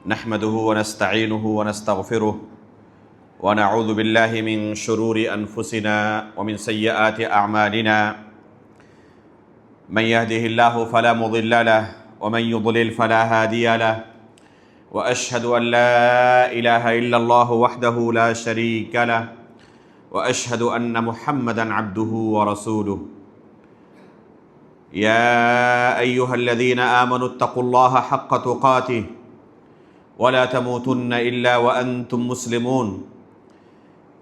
نحمده ونستعينه ونستغفره ونعوذ بالله من شرور أنفسنا ومن سيئات أعمالنا من يهده الله فلا مضل له ومن يضلل فلا هادي له وأشهد أن لا إله إلا الله وحده لا شريك له وأشهد أن محمدًا عبده ورسوله يا أيها الذين آمنوا اتقوا الله حق تقاته ولا تموتن إلا وأنتم مسلمون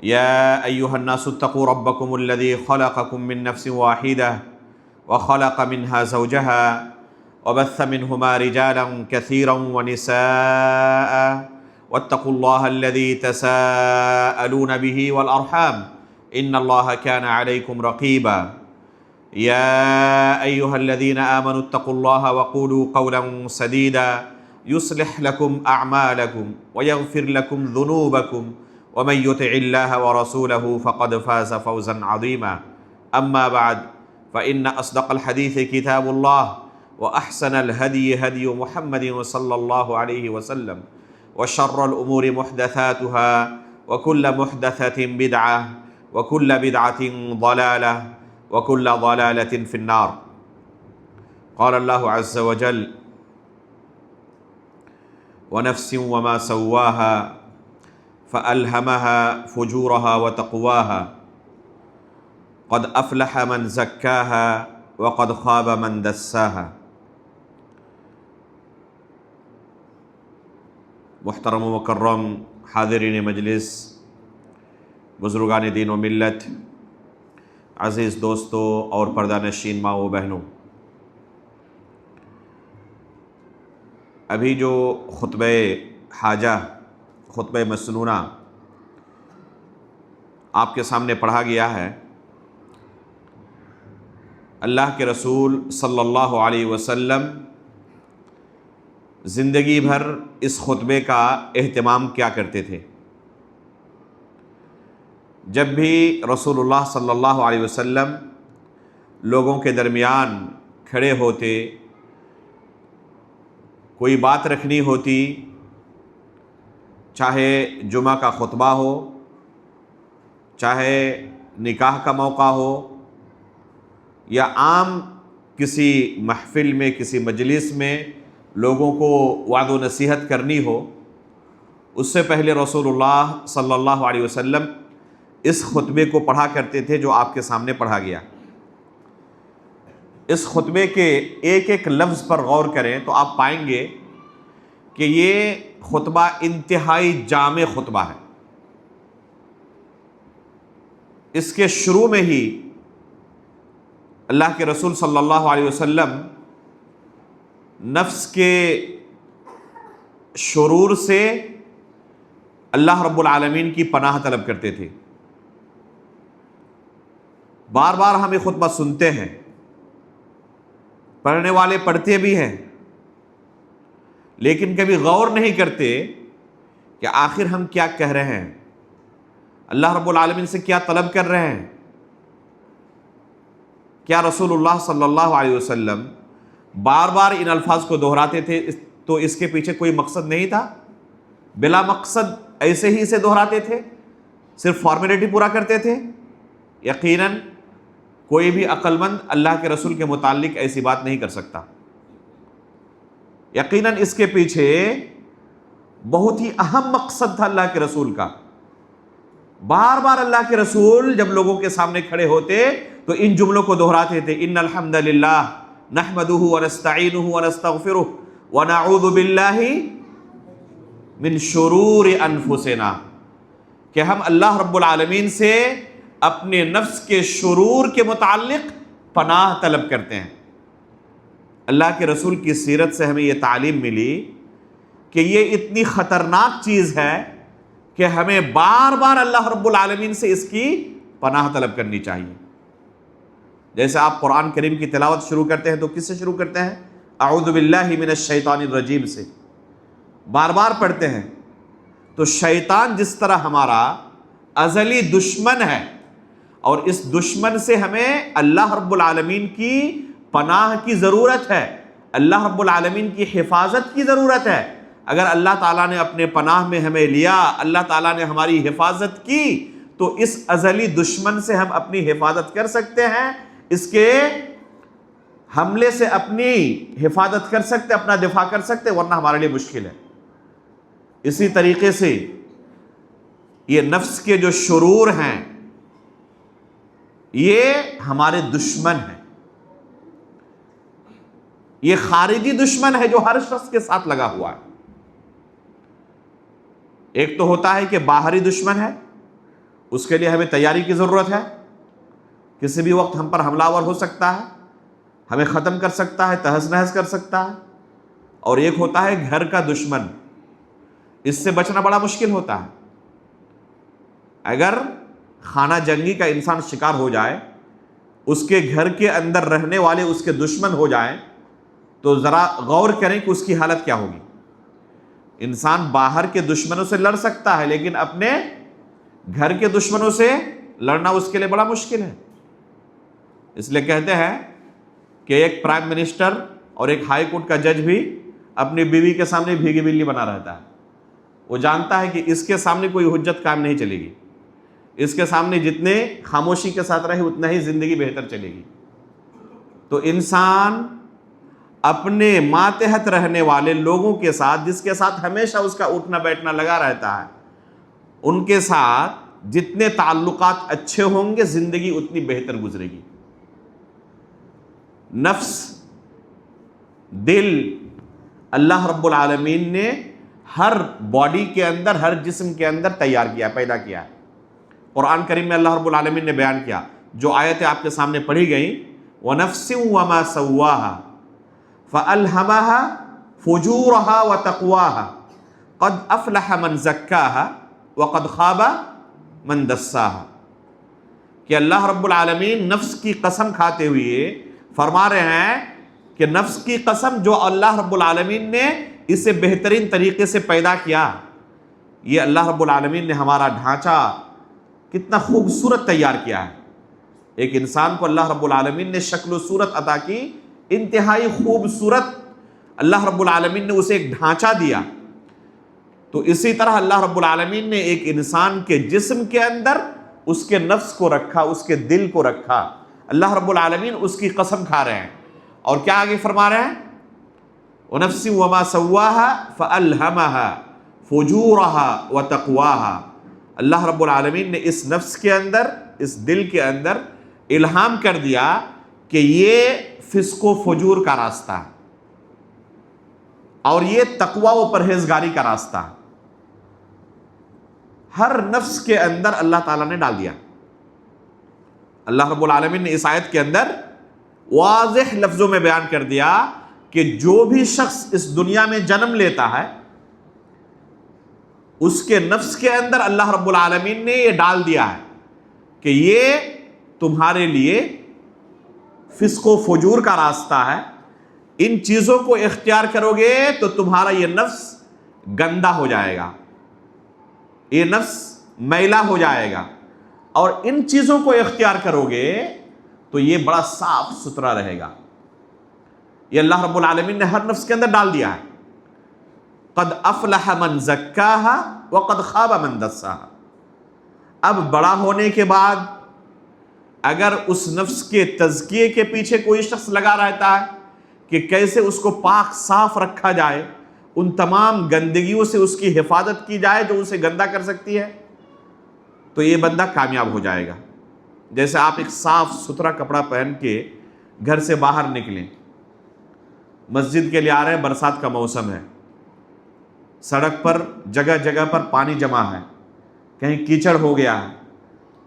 يا أيها الناس اتقوا ربكم الذي خلقكم من نفس واحدة وخلق منها زوجها وبث منهما رجالا كثيرا ونساء واتقوا الله الذي تساءلون به والأرحام إن الله كان عليكم رقيبا يا أيها الذين آمنوا اتقوا الله وقولوا قولا سديدا يصلح لكم أعمالكم ويغفر لكم ذنوبكم ومن يطع الله ورسوله فقد فاز فوزا عظيما أما بعد فإن أصدق الحديث كتاب الله وأحسن الهدي هدي محمد صلى الله عليه وسلم وشر الأمور محدثاتها وكل محدثة بدعة وكل بدعة ضلالة وكل ضلالة في النار قال الله عز وجل ونفس وما سواها فألهمها فجورها وتقواها قد أفلح من زكاها وقد خاب من دساها۔ محترم و مکرم حاضرین مجلس، بزرگان دین و ملت، عزیز دوستو اور پردہ نشین ماں و بہنوں، ابھی جو خطبہ حاجہ، خطبہ مسنونہ آپ کے سامنے پڑھا گیا ہے، اللہ کے رسول صلی اللہ علیہ وسلم زندگی بھر اس خطبے کا اہتمام کیا کرتے تھے۔ جب بھی رسول اللہ صلی اللہ علیہ وسلم لوگوں کے درمیان کھڑے ہوتے، کوئی بات رکھنی ہوتی، چاہے جمعہ کا خطبہ ہو، چاہے نکاح کا موقع ہو، یا عام کسی محفل میں، کسی مجلس میں لوگوں کو وعظ و نصیحت کرنی ہو، اس سے پہلے رسول اللہ صلی اللہ علیہ وسلم اس خطبے کو پڑھا کرتے تھے جو آپ کے سامنے پڑھا گیا۔ اس خطبے کے ایک ایک لفظ پر غور کریں تو آپ پائیں گے کہ یہ خطبہ انتہائی جامع خطبہ ہے۔ اس کے شروع میں ہی اللہ کے رسول صلی اللہ علیہ وسلم نفس کے شرور سے اللہ رب العالمین کی پناہ طلب کرتے تھے۔ بار بار ہم یہ خطبہ سنتے ہیں، پڑھنے والے پڑھتے بھی ہیں، لیکن کبھی غور نہیں کرتے کہ آخر ہم کیا کہہ رہے ہیں، اللہ رب العالمین سے کیا طلب کر رہے ہیں۔ کیا رسول اللہ صلی اللہ علیہ وسلم بار بار ان الفاظ کو دہراتے تھے تو اس کے پیچھے کوئی مقصد نہیں تھا؟ بلا مقصد ایسے ہی اسے دہراتے تھے، صرف فارمیلٹی پورا کرتے تھے؟ یقیناً کوئی بھی عقل مند اللہ کے رسول کے متعلق ایسی بات نہیں کر سکتا۔ یقیناً اس کے پیچھے بہت ہی اہم مقصد تھا اللہ کے رسول کا۔ بار بار اللہ کے رسول جب لوگوں کے سامنے کھڑے ہوتے تو ان جملوں کو دہراتے تھے، ان الحمد للہ نحمدہ ونستعینہ ونستغفرہ ونعوذ باللہ من شرور انفسنا، کہ ہم اللہ رب العالمین سے اپنے نفس کے شرور کے متعلق پناہ طلب کرتے ہیں۔ اللہ کے رسول کی سیرت سے ہمیں یہ تعلیم ملی کہ یہ اتنی خطرناک چیز ہے کہ ہمیں بار بار اللہ رب العالمین سے اس کی پناہ طلب کرنی چاہیے۔ جیسے آپ قرآن کریم کی تلاوت شروع کرتے ہیں تو کس سے شروع کرتے ہیں؟ اعوذ باللہ من الشیطان الرجیم سے بار بار پڑھتے ہیں۔ تو شیطان جس طرح ہمارا ازلی دشمن ہے اور اس دشمن سے ہمیں اللہ رب العالمین کی پناہ کی ضرورت ہے، اللہ رب العالمین کی حفاظت کی ضرورت ہے، اگر اللہ تعالیٰ نے اپنے پناہ میں ہمیں لیا، اللہ تعالیٰ نے ہماری حفاظت کی، تو اس ازلی دشمن سے ہم اپنی حفاظت کر سکتے ہیں، اس کے حملے سے اپنی حفاظت کر سکتے، اپنا دفاع کر سکتے، ورنہ ہمارے لیے مشکل ہے۔ اسی طریقے سے یہ نفس کے جو شرور ہیں یہ ہمارے دشمن ہیں، یہ خارجی دشمن ہے جو ہر شخص کے ساتھ لگا ہوا ہے۔ ایک تو ہوتا ہے کہ باہری دشمن ہے، اس کے لیے ہمیں تیاری کی ضرورت ہے، کسی بھی وقت ہم پر حملہ آور ہو سکتا ہے، ہمیں ختم کر سکتا ہے، تہس نہس کر سکتا ہے۔ اور ایک ہوتا ہے گھر کا دشمن، اس سے بچنا بڑا مشکل ہوتا ہے۔ اگر خانہ جنگی کا انسان شکار ہو جائے، اس کے گھر کے اندر رہنے والے اس کے دشمن ہو جائیں، تو ذرا غور کریں کہ اس کی حالت کیا ہوگی۔ انسان باہر کے دشمنوں سے لڑ سکتا ہے، لیکن اپنے گھر کے دشمنوں سے لڑنا اس کے لیے بڑا مشکل ہے۔ اس لیے کہتے ہیں کہ ایک پرائم منسٹر اور ایک ہائی کورٹ کا جج بھی اپنی بیوی کے سامنے بھیگی بلی بنا رہتا ہے۔ وہ جانتا ہے کہ اس کے سامنے کوئی حجت قائم نہیں چلے گی، اس کے سامنے جتنے خاموشی کے ساتھ رہے اتنا ہی زندگی بہتر چلے گی۔ تو انسان اپنے ماتحت رہنے والے لوگوں کے ساتھ، جس کے ساتھ ہمیشہ اس کا اٹھنا بیٹھنا لگا رہتا ہے، ان کے ساتھ جتنے تعلقات اچھے ہوں گے زندگی اتنی بہتر گزرے گی۔ نفس، دل، اللہ رب العالمین نے ہر باڈی کے اندر، ہر جسم کے اندر تیار کیا، پیدا کیا ہے۔ قرآن کریم میں اللہ رب العالمین نے بیان کیا، جو آیتیں آپ کے سامنے پڑھی گئیں، وَنَفْسٍ وَمَا سَوَّاهَا فَأَلْهَمَهَا فُجُورَهَا وَتَقْوَاهَا قَدْ أَفْلَحَ مَنْ زَكَّاهَا وَقَدْ خَابَ مَنْ دَسَّاهَا۔ کہ اللہ رب العالمین نفس کی قسم کھاتے ہوئے فرما رہے ہیں کہ نفس کی قسم، جو اللہ رب العالمین نے اسے بہترین طریقے سے پیدا کیا، یہ اللہ رب العالمین نے ہمارا ڈھانچہ کتنا خوبصورت تیار کیا ہے۔ ایک انسان کو اللہ رب العالمین نے شکل و صورت عطا کی، انتہائی خوبصورت اللہ رب العالمین نے اسے ایک ڈھانچہ دیا۔ تو اسی طرح اللہ رب العالمین نے ایک انسان کے جسم کے اندر اس کے نفس کو رکھا، اس کے دل کو رکھا۔ اللہ رب العالمین اس کی قسم کھا رہے ہیں، اور کیا آگے فرما رہے ہیں؟ وَنَفْسٍ وَمَا سَوَّاهَا فَأَلْهَمَهَا فُجُورَهَا وَتَقْوَاهَا۔ اللہ رب العالمین نے اس نفس کے اندر، اس دل کے اندر الہام کر دیا کہ یہ فسق و فجور کا راستہ ہے، اور یہ تقوی و پرہیزگاری کا راستہ ہے۔ ہر نفس کے اندر اللہ تعالیٰ نے ڈال دیا۔ اللہ رب العالمین نے اس آیت کے اندر واضح لفظوں میں بیان کر دیا کہ جو بھی شخص اس دنیا میں جنم لیتا ہے، اس کے نفس کے اندر اللہ رب العالمین نے یہ ڈال دیا ہے کہ یہ تمہارے لیے فسق و فجور کا راستہ ہے، ان چیزوں کو اختیار کرو گے تو تمہارا یہ نفس گندا ہو جائے گا، یہ نفس میلا ہو جائے گا، اور ان چیزوں کو اختیار کرو گے تو یہ بڑا صاف ستھرا رہے گا۔ یہ اللہ رب العالمین نے ہر نفس کے اندر ڈال دیا ہے۔ قد افلح من زکاها وقد خاب من دساها۔ اب بڑا ہونے کے بعد اگر اس نفس کے تزکیے کے پیچھے کوئی شخص لگا رہتا ہے کہ کیسے اس کو پاک صاف رکھا جائے، ان تمام گندگیوں سے اس کی حفاظت کی جائے جو اسے گندا کر سکتی ہے، تو یہ بندہ کامیاب ہو جائے گا۔ جیسے آپ ایک صاف ستھرا کپڑا پہن کے گھر سے باہر نکلیں، مسجد کے لیے آ رہے ہیں، برسات کا موسم ہے، سڑک پر جگہ جگہ پر پانی جمع ہے، کہیں کیچڑ ہو گیا ہے،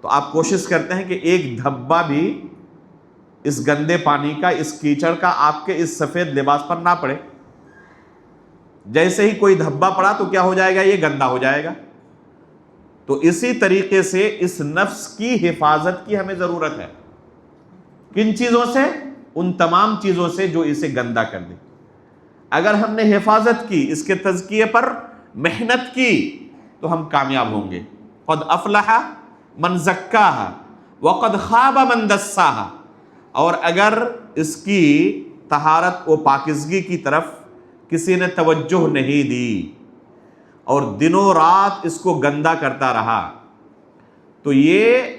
تو آپ کوشش کرتے ہیں کہ ایک دھبا بھی اس گندے پانی کا، اس کیچڑ کا آپ کے اس سفید لباس پر نہ پڑے۔ جیسے ہی کوئی دھبا پڑا تو کیا ہو جائے گا؟ یہ گندا ہو جائے گا۔ تو اسی طریقے سے اس نفس کی حفاظت کی ہمیں ضرورت ہے۔ کن چیزوں سے؟ ان تمام چیزوں سے جو اسے گندا کر دے۔ اگر ہم نے حفاظت کی، اس کے تزکیے پر محنت کی، تو ہم کامیاب ہوں گے۔ قد افلح من زکاها وقد خاب من دساها۔ اور اگر اس کی طہارت و پاکیزگی کی طرف کسی نے توجہ نہیں دی اور دنوں رات اس کو گندا کرتا رہا تو یہ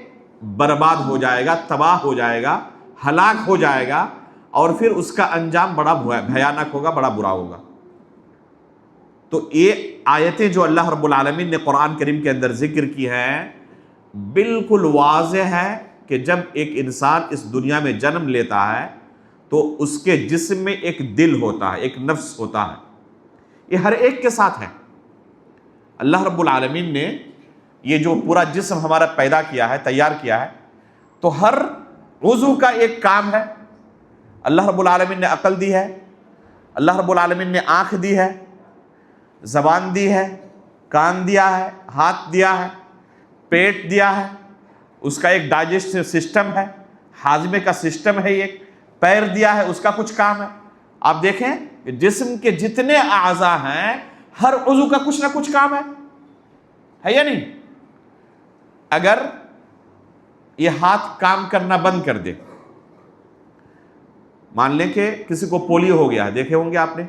برباد ہو جائے گا، تباہ ہو جائے گا، ہلاک ہو جائے گا، اور پھر اس کا انجام بڑا بھیانک ہوگا، بڑا برا ہوگا۔ تو یہ آیتیں جو اللہ رب العالمین نے قرآن کریم کے اندر ذکر کی ہیں، بالکل واضح ہے کہ جب ایک انسان اس دنیا میں جنم لیتا ہے تو اس کے جسم میں ایک دل ہوتا ہے، ایک نفس ہوتا ہے، یہ ہر ایک کے ساتھ ہے۔ اللہ رب العالمین نے یہ جو پورا جسم ہمارا پیدا کیا ہے، تیار کیا ہے، تو ہر عضو کا ایک کام ہے۔ اللہ رب العالمین نے عقل دی ہے، اللہ رب العالمین نے آنکھ دی ہے، زبان دی ہے، کان دیا ہے، ہاتھ دیا ہے، پیٹ دیا ہے، اس کا ایک ڈائجسٹو سسٹم ہے، ہاضمے کا سسٹم ہے، ایک پیر دیا ہے، اس کا کچھ کام ہے۔ آپ دیکھیں کہ جسم کے جتنے اعضاء ہیں ہر عضو کا کچھ نہ کچھ کام ہے یا نہیں؟ اگر یہ ہاتھ کام کرنا بند کر دے، مان لیں کہ کسی کو پولیو ہو گیا ہے، دیکھے ہوں گے آپ نے،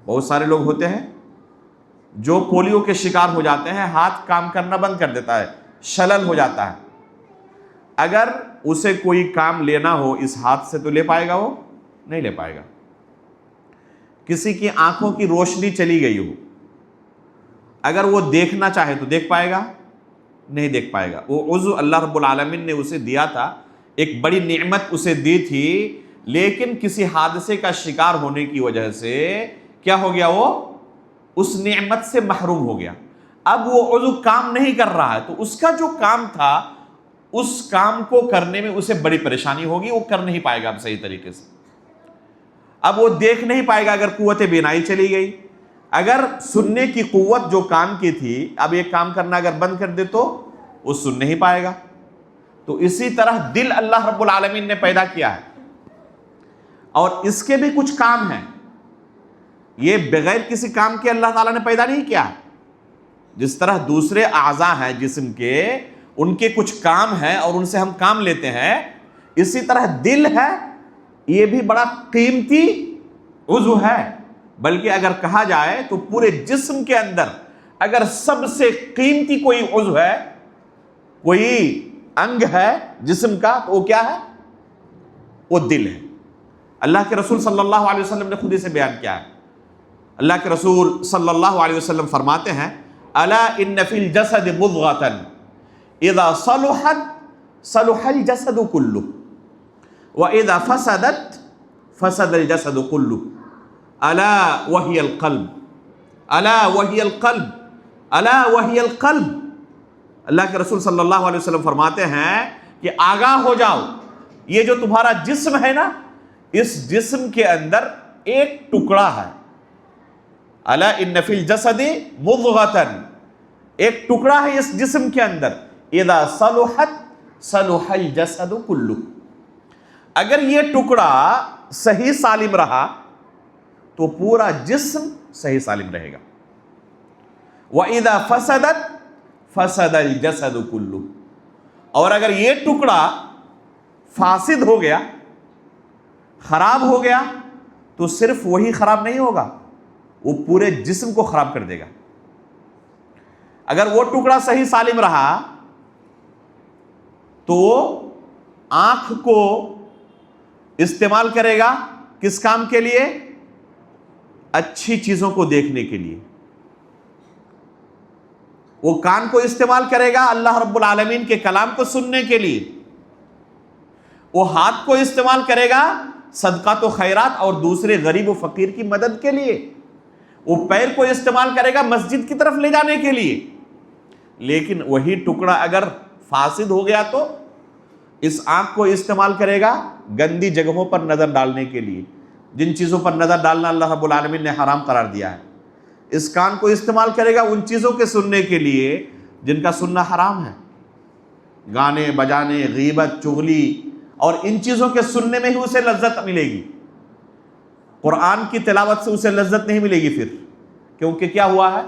بہت سارے لوگ ہوتے ہیں جو پولیو کے شکار ہو جاتے ہیں، ہاتھ کام کرنا بند کر دیتا ہے، شلل ہو جاتا ہے۔ اگر اسے کوئی کام لینا ہو اس ہاتھ سے تو لے پائے گا؟ وہ نہیں لے پائے گا۔ کسی کی آنکھوں کی روشنی چلی گئی ہو، اگر وہ دیکھنا چاہے تو دیکھ پائے گا؟ نہیں دیکھ پائے گا۔ وہ عضو اللہ رب العالمین نے اسے دیا تھا، ایک بڑی نعمت اسے دی تھی، لیکن کسی حادثے کا شکار ہونے کی وجہ سے کیا ہو گیا؟ وہ اس نعمت سے محروم ہو گیا۔ اب وہ عضو کام نہیں کر رہا ہے، تو اس کا جو کام تھا اس کام کو کرنے میں اسے بڑی پریشانی ہوگی، وہ کر نہیں پائے گا اب صحیح طریقے سے۔ اب وہ دیکھ نہیں پائے گا اگر قوت بینائی چلی گئی، اگر سننے کی قوت جو کان کی تھی اب یہ کام کرنا اگر بند کر دے تو وہ سن نہیں پائے گا۔ تو اسی طرح دل اللہ رب العالمین نے پیدا کیا ہے اور اس کے بھی کچھ کام ہیں، یہ بغیر کسی کام کے اللہ تعالیٰ نے پیدا نہیں کیا۔ جس طرح دوسرے اعضاء ہیں جسم کے، ان کے کچھ کام ہیں اور ان سے ہم کام لیتے ہیں، اسی طرح دل ہے، یہ بھی بڑا قیمتی عضو ہے۔ بلکہ اگر کہا جائے تو پورے جسم کے اندر اگر سب سے قیمتی کوئی عضو ہے، کوئی انگ ہے جسم کا، تو وہ کیا ہے؟ وہ دل ہے۔ اللہ کے رسول صلی اللہ علیہ وسلم نے خود اسے بیان کیا ہے۔ اللہ کے رسول صلی اللہ علیہ وسلم فرماتے ہیں، الا ان فی الجسد مضغۃ اذا صلحت صلح الجسد كله واذا فسدت فسد الجسد كله الا وهي القلب الا وهي القلب الا وهي القلب۔ اللہ کے رسول صلی اللہ علیہ وسلم فرماتے ہیں کہ آگاہ ہو جاؤ، یہ جو تمہارا جسم ہے نا، اس جسم کے اندر ایک ٹکڑا ہے، الا ان فی الجسد مضغۃ، ایک ٹکڑا ہے اس جسم کے اندر، اذا صلحت صلح الجسد كله، اگر یہ ٹکڑا صحیح سالم رہا تو پورا جسم صحیح سالم رہے گا، واذا فسدت فسد الجسد كله، اور اگر یہ ٹکڑا فاسد ہو گیا، خراب ہو گیا، تو صرف وہی خراب نہیں ہوگا، وہ پورے جسم کو خراب کر دے گا۔ اگر وہ ٹکڑا صحیح سالم رہا تو آنکھ کو استعمال کرے گا کس کام کے لیے؟ اچھی چیزوں کو دیکھنے کے لیے۔ وہ کان کو استعمال کرے گا اللہ رب العالمین کے کلام کو سننے کے لیے۔ وہ ہاتھ کو استعمال کرے گا صدقات و خیرات اور دوسرے غریب و فقیر کی مدد کے لیے۔ وہ پیر کو استعمال کرے گا مسجد کی طرف لے جانے کے لیے۔ لیکن وہی ٹکڑا اگر فاسد ہو گیا تو اس آنکھ کو استعمال کرے گا گندی جگہوں پر نظر ڈالنے کے لیے، جن چیزوں پر نظر ڈالنا اللہ رب العالمین نے حرام قرار دیا ہے۔ اس کان کو استعمال کرے گا ان چیزوں کے سننے کے لیے جن کا سننا حرام ہے، گانے بجانے، غیبت، چغلی، اور ان چیزوں کے سننے میں ہی اسے لذت ملے گی۔ قرآن کی تلاوت سے اسے لذت نہیں ملے گی پھر، کیونکہ کیا ہوا ہے؟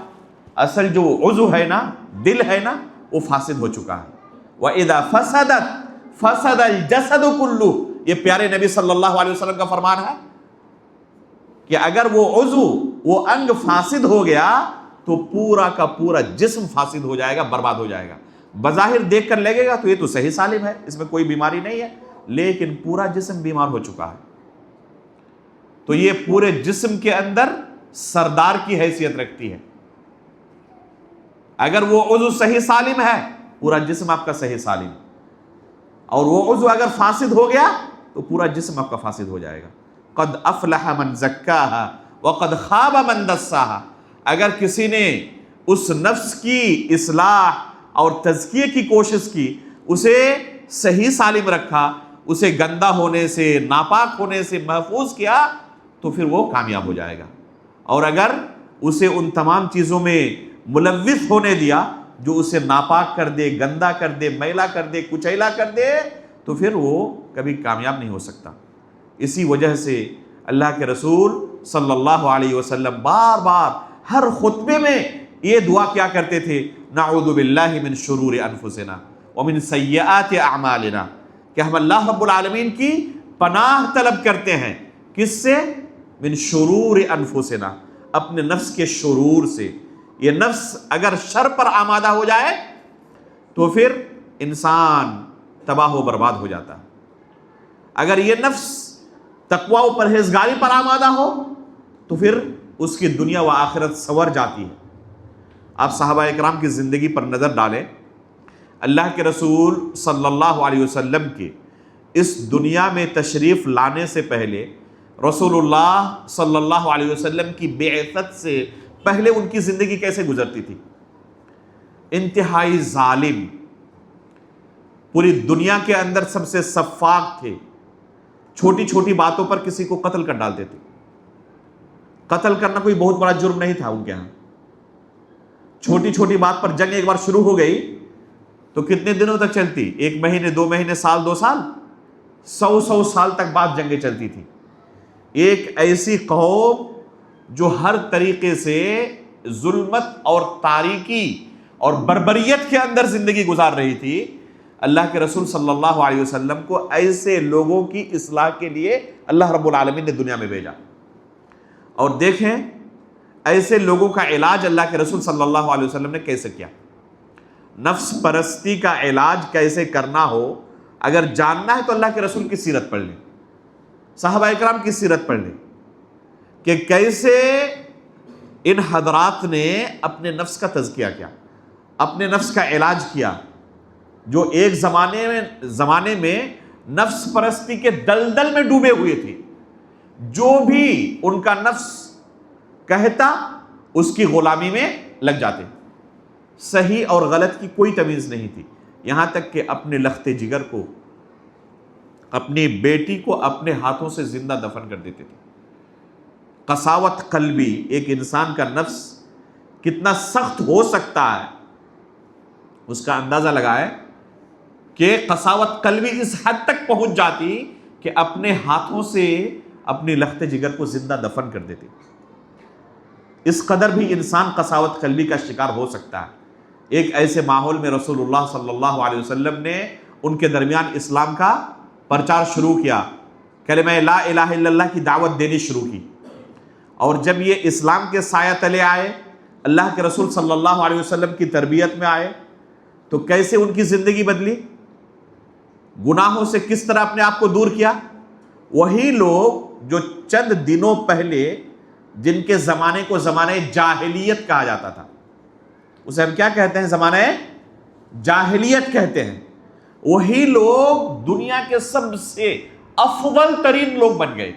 اصل جو عضو ہے نا، دل ہے نا، وہ فاسد ہو چکا ہے۔ وَإِذَا فَسَدَتْ فَسَدَ الْجَسَدُ كُلُّهُ، یہ پیارے نبی صلی اللہ علیہ وسلم کا فرمان ہے۔ کہ اگر وہ عضو، وہ انگ فاسد ہو گیا تو پورا کا پورا جسم فاسد ہو جائے گا، برباد ہو جائے گا۔ بظاہر دیکھ کر لگے گا تو یہ تو صحیح سالم ہے، اس میں کوئی بیماری نہیں ہے، لیکن پورا جسم بیمار ہو چکا ہے۔ تو یہ پورے جسم کے اندر سردار کی حیثیت رکھتی ہے۔ اگر وہ عضو صحیح سالم ہے، پورا جسم آپ کا صحیح سالم، اور وہ عضو اگر فاسد ہو گیا تو پورا جسم آپ کا فاسد ہو جائے گا۔ قد افلح من زکاہا وقد خاب من دساہا۔ اگر کسی نے اس نفس کی اصلاح اور تزکیے کی کوشش کی، اسے صحیح سالم رکھا، اسے گندا ہونے سے، ناپاک ہونے سے محفوظ کیا، تو پھر وہ کامیاب ہو جائے گا۔ اور اگر اسے ان تمام چیزوں میں ملوث ہونے دیا جو اسے ناپاک کر دے، گندا کر دے، میلا کر دے، کچیلا کر دے، تو پھر وہ کبھی کامیاب نہیں ہو سکتا۔ اسی وجہ سے اللہ کے رسول صلی اللہ علیہ وسلم بار بار ہر خطبے میں یہ دعا کیا کرتے تھے، نعوذ باللہ من شرور انفسنا ومن سیئات اعمالنا، کہ ہم اللہ رب العالمین کی پناہ طلب کرتے ہیں، کس سے؟ من شرور انفسنا، اپنے نفس کے شرور سے۔ یہ نفس اگر شر پر آمادہ ہو جائے تو پھر انسان تباہ و برباد ہو جاتا ہے۔ اگر یہ نفس تقوی و پرہیزگاری پر آمادہ ہو تو پھر اس کی دنیا و آخرت سنور جاتی ہے۔ آپ صحابہ اکرام کی زندگی پر نظر ڈالیں، اللہ کے رسول صلی اللہ علیہ وسلم کے اس دنیا میں تشریف لانے سے پہلے، رسول اللہ صلی اللہ علیہ وسلم کی بعثت سے پہلے ان کی زندگی کیسے گزرتی تھی؟ انتہائی ظالم، پوری دنیا کے اندر سب سے سفاک تھے، چھوٹی چھوٹی باتوں پر کسی کو قتل کر ڈالتے تھے۔ قتل کرنا کوئی بہت بڑا جرم نہیں تھا ان کے ہاں۔ چھوٹی چھوٹی بات پر جنگ ایک بار شروع ہو گئی تو کتنے دنوں تک چلتی؟ 1 مہینے، 2 مہینے، سال، 2 سال، 100 سال تک بعد جنگیں چلتی تھی۔ ایک ایسی قوم جو ہر طریقے سے ظلمت اور تاریکی اور بربریت کے اندر زندگی گزار رہی تھی، اللہ کے رسول صلی اللہ علیہ وسلم کو ایسے لوگوں کی اصلاح کے لیے اللہ رب العالمین نے دنیا میں بھیجا۔ اور دیکھیں ایسے لوگوں کا علاج اللہ کے رسول صلی اللہ علیہ وسلم نے کیسے کیا۔ نفس پرستی کا علاج کیسے کرنا ہو، اگر جاننا ہے تو اللہ کے رسول کی سیرت پڑھ لیں، صحابہ اکرام کی سیرت پڑھ لیں کہ کیسے ان حضرات نے اپنے نفس کا تزکیہ کیا، اپنے نفس کا علاج کیا، جو ایک زمانے میں نفس پرستی کے دلدل میں ڈوبے ہوئے تھے۔ جو بھی ان کا نفس کہتا اس کی غلامی میں لگ جاتے، صحیح اور غلط کی کوئی تمیز نہیں تھی، یہاں تک کہ اپنے لخت جگر کو، اپنی بیٹی کو اپنے ہاتھوں سے زندہ دفن کر دیتے تھے۔ قساوت قلبی، ایک انسان کا نفس کتنا سخت ہو سکتا ہے اس کا اندازہ لگائے کہ قساوت قلبی اس حد تک پہنچ جاتی کہ اپنے ہاتھوں سے اپنی لخت جگر کو زندہ دفن کر دیتے۔ اس قدر بھی انسان قساوت قلبی کا شکار ہو سکتا ہے۔ ایک ایسے ماحول میں رسول اللہ صلی اللہ علیہ وسلم نے ان کے درمیان اسلام کا پرچار شروع کیا، کلمہ لا الہ الا اللہ کی دعوت دینی شروع کی۔ اور جب یہ اسلام کے سایہ تلے آئے، اللہ کے رسول صلی اللہ علیہ وسلم کی تربیت میں آئے، تو کیسے ان کی زندگی بدلی، گناہوں سے کس طرح اپنے آپ کو دور کیا۔ وہی لوگ جو چند دنوں پہلے جن کے زمانے کو زمانہ جاہلیت کہا جاتا تھا، اسے ہم کیا کہتے ہیں؟ زمانہ جاہلیت کہتے ہیں، وہی لوگ دنیا کے سب سے افضل ترین لوگ بن گئے،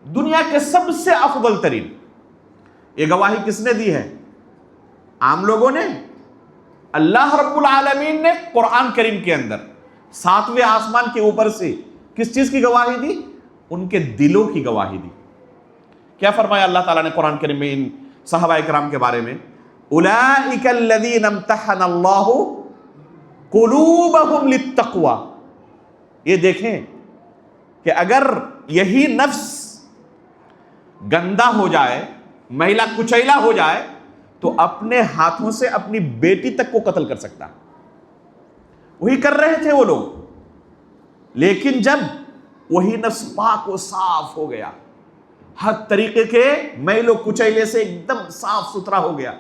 دنیا کے سب سے افضل ترین۔ یہ گواہی کس نے دی ہے؟ عام لوگوں نے؟ اللہ رب العالمین نے قرآن کریم کے اندر 7ویں آسمان کے اوپر سے کس چیز کی گواہی دی؟ ان کے دلوں کی گواہی دی۔ کیا فرمایا اللہ تعالیٰ نے قرآن کریم میں ان صحابہ اکرام کے بارے میں؟ اولئک الذین امتحن اللہ قلوبہم للتقوی۔ یہ دیکھیں کہ اگر یہی نفس گندا ہو جائے، میلا کچیلا ہو جائے، تو اپنے ہاتھوں سے اپنی بیٹی تک کو قتل کر سکتا ہے۔ وہی کر رہے تھے وہ لوگ، لیکن جب وہی نفس پاک و صاف ہو گیا، ہر طریقے کے میل و کچیلے سے ایک دم صاف ستھرا ہو گیا،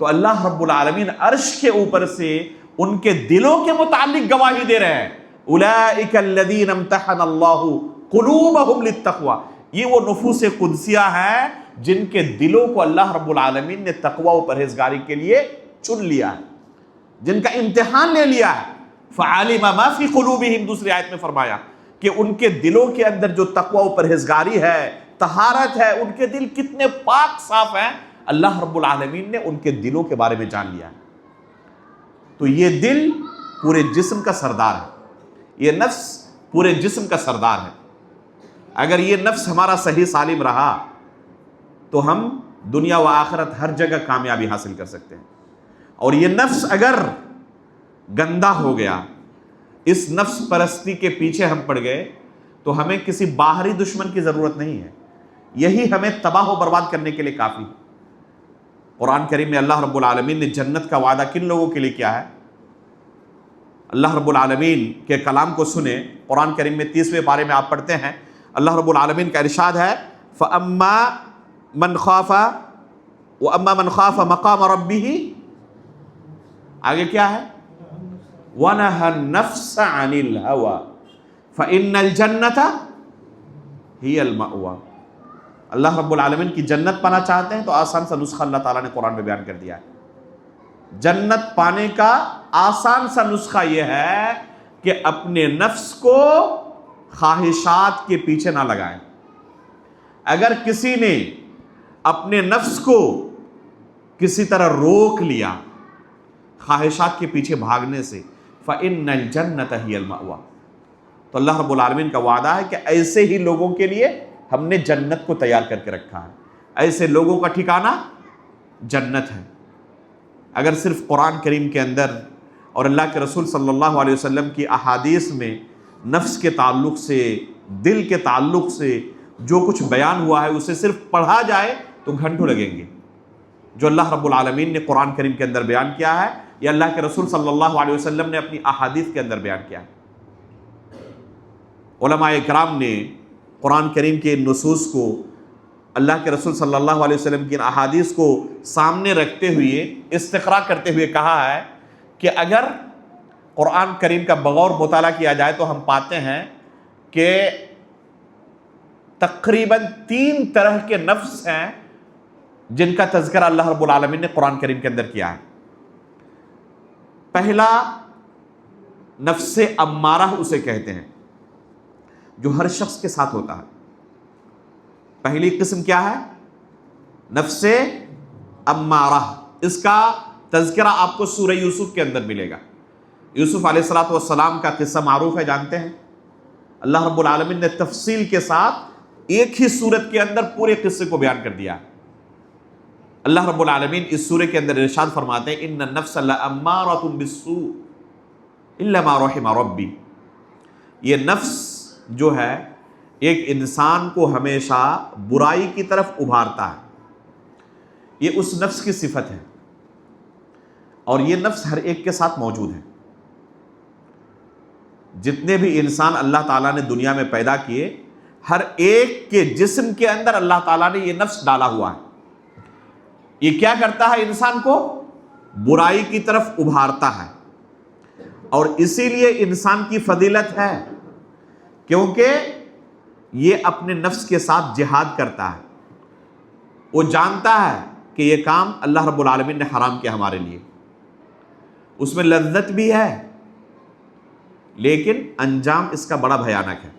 تو اللہ رب العالمین عرش کے اوپر سے ان کے دلوں کے متعلق گواہی دے رہے ہیں، اولئک الذین امتحن اللہ قلوبہم للتقوی، یہ وہ نفوس قدسیہ ہیں جن کے دلوں کو اللہ رب العالمین نے تقوی و پرہیزگاری کے لیے چن لیا ہے، جن کا امتحان لے لیا ہے۔ فعلم ما فی قلوبہم، دوسری آیت میں فرمایا کہ ان کے دلوں کے اندر جو تقوی و پرہیزگاری ہے، طہارت ہے، ان کے دل کتنے پاک صاف ہیں، اللہ رب العالمین نے ان کے دلوں کے بارے میں جان لیا ہے۔ تو یہ دل پورے جسم کا سردار ہے، یہ نفس پورے جسم کا سردار ہے۔ اگر یہ نفس ہمارا صحیح سالم رہا تو ہم دنیا و آخرت ہر جگہ کامیابی حاصل کر سکتے ہیں، اور یہ نفس اگر گندا ہو گیا، اس نفس پرستی کے پیچھے ہم پڑ گئے، تو ہمیں کسی باہری دشمن کی ضرورت نہیں ہے، یہی ہمیں تباہ و برباد کرنے کے لیے کافی ہے۔ قرآن کریم میں اللہ رب العالمین نے جنت کا وعدہ کن لوگوں کے لیے کیا ہے؟ اللہ رب العالمین کے کلام کو سنیں، قرآن کریم میں 30ویں پارے میں آپ پڑھتے ہیں، اللہ رب العالمین کا ارشاد ہے فَأَمَّا مَنْ خَافَ وَأَمَّا مَنْ خَافَ مَقَامَ رَبِّهِ، آگے کیا ہے؟ وَنَهَى النَّفْسَ عَنِ الْهَوَى فَإِنَّ الْجَنَّةَ هِيَ الْمَأْوَى۔ اللہ رب العالمین کی جنت پانا چاہتے ہیں تو آسان سا نسخہ اللہ تعالیٰ نے قرآن میں بیان کر دیا ہے۔ جنت پانے کا آسان سا نسخہ یہ ہے کہ اپنے نفس کو خواہشات کے پیچھے نہ لگائیں۔ اگر کسی نے اپنے نفس کو کسی طرح روک لیا خواہشات کے پیچھے بھاگنے سے، فَإِنَّ الْجَنَّةَ هِيَ الْمَأْوَى، تو اللہ رب العالمین کا وعدہ ہے کہ ایسے ہی لوگوں کے لیے ہم نے جنت کو تیار کر کے رکھا ہے، ایسے لوگوں کا ٹھکانہ جنت ہے۔ اگر صرف قرآن کریم کے اندر اور اللہ کے رسول صلی اللہ علیہ وسلم کی احادیث میں نفس کے تعلق سے، دل کے تعلق سے جو کچھ بیان ہوا ہے اسے صرف پڑھا جائے تو گھنٹوں لگیں گے۔ جو اللہ رب العالمین نے قرآن کریم کے اندر بیان کیا ہے، یا اللہ کے رسول صلی اللہ علیہ وسلم نے اپنی احادیث کے اندر بیان کیا ہے۔ علماء اکرام نے قرآن کریم کے نصوص کو، اللہ کے رسول صلی اللہ علیہ وسلم کی احادیث کو سامنے رکھتے ہوئے استقراء کرتے ہوئے کہا ہے کہ اگر قرآن کریم کا بغور مطالعہ کیا جائے تو ہم پاتے ہیں کہ تقریباً 3 طرح کے نفس ہیں جن کا تذکرہ اللہ رب العالمین نے قرآن کریم کے اندر کیا ہے۔ پہلا نفس امارہ اسے کہتے ہیں، جو ہر شخص کے ساتھ ہوتا ہے۔ پہلی قسم کیا ہے؟ نفس امارہ، اس کا تذکرہ آپ کو سورہ یوسف کے اندر ملے گا۔ یوسف علیہ السلام کا قصہ معروف ہے، جانتے ہیں۔ اللہ رب العالمین نے تفصیل کے ساتھ ایک ہی سورت کے اندر پورے قصے کو بیان کر دیا۔ اللہ رب العالمین اس سورے کے اندر ارشاد فرماتے ہیں ان النفس لامارۃ بالسوء الا ما رحم ربی، یہ نفس جو ہے ایک انسان کو ہمیشہ برائی کی طرف ابھارتا ہے، یہ اس نفس کی صفت ہے، اور یہ نفس ہر ایک کے ساتھ موجود ہے۔ جتنے بھی انسان اللہ تعالیٰ نے دنیا میں پیدا کیے، ہر ایک کے جسم کے اندر اللہ تعالیٰ نے یہ نفس ڈالا ہوا ہے۔ یہ کیا کرتا ہے؟ انسان کو برائی کی طرف ابھارتا ہے، اور اسی لیے انسان کی فضیلت ہے کیونکہ یہ اپنے نفس کے ساتھ جہاد کرتا ہے۔ وہ جانتا ہے کہ یہ کام اللہ رب العالمین نے حرام کیا ہمارے لیے، اس میں لذت بھی ہے لیکن انجام اس کا بڑا بھیانک ہے،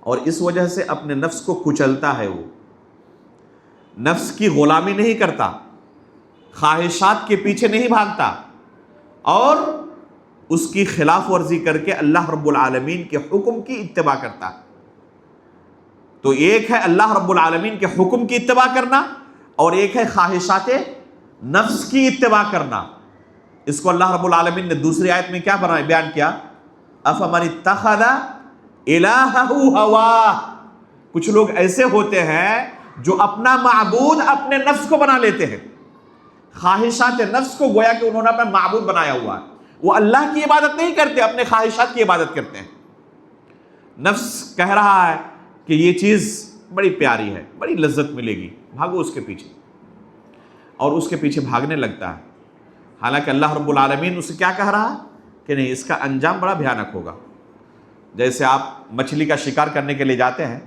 اور اس وجہ سے اپنے نفس کو کچلتا ہے۔ وہ نفس کی غلامی نہیں کرتا، خواہشات کے پیچھے نہیں بھاگتا، اور اس کی خلاف ورزی کر کے اللہ رب العالمین کے حکم کی اتباع کرتا ہے۔ تو ایک ہے اللہ رب العالمین کے حکم کی اتباع کرنا، اور ایک ہے خواہشات نفس کی اتباع کرنا۔ اس کو اللہ رب العالمین نے دوسری آیت میں کیا بیان کیا؟ افمن اتخذ الہہ ہواہ، کچھ لوگ ایسے ہوتے ہیں جو اپنا معبود اپنے نفس کو بنا لیتے ہیں، خواہشات نفس کو گویا کہ انہوں نے اپنا معبود بنایا ہوا ہے۔ وہ اللہ کی عبادت نہیں کرتے، اپنے خواہشات کی عبادت کرتے ہیں۔ نفس کہہ رہا ہے کہ یہ چیز بڑی پیاری ہے، بڑی لذت ملے گی، بھاگو اس کے پیچھے، اور اس کے پیچھے بھاگنے لگتا ہے، حالانکہ اللہ رب العالمین اسے کیا کہہ رہا ہے کہ نہیں، اس کا انجام بڑا بھیانک ہوگا۔ جیسے آپ مچھلی کا شکار کرنے کے لیے جاتے ہیں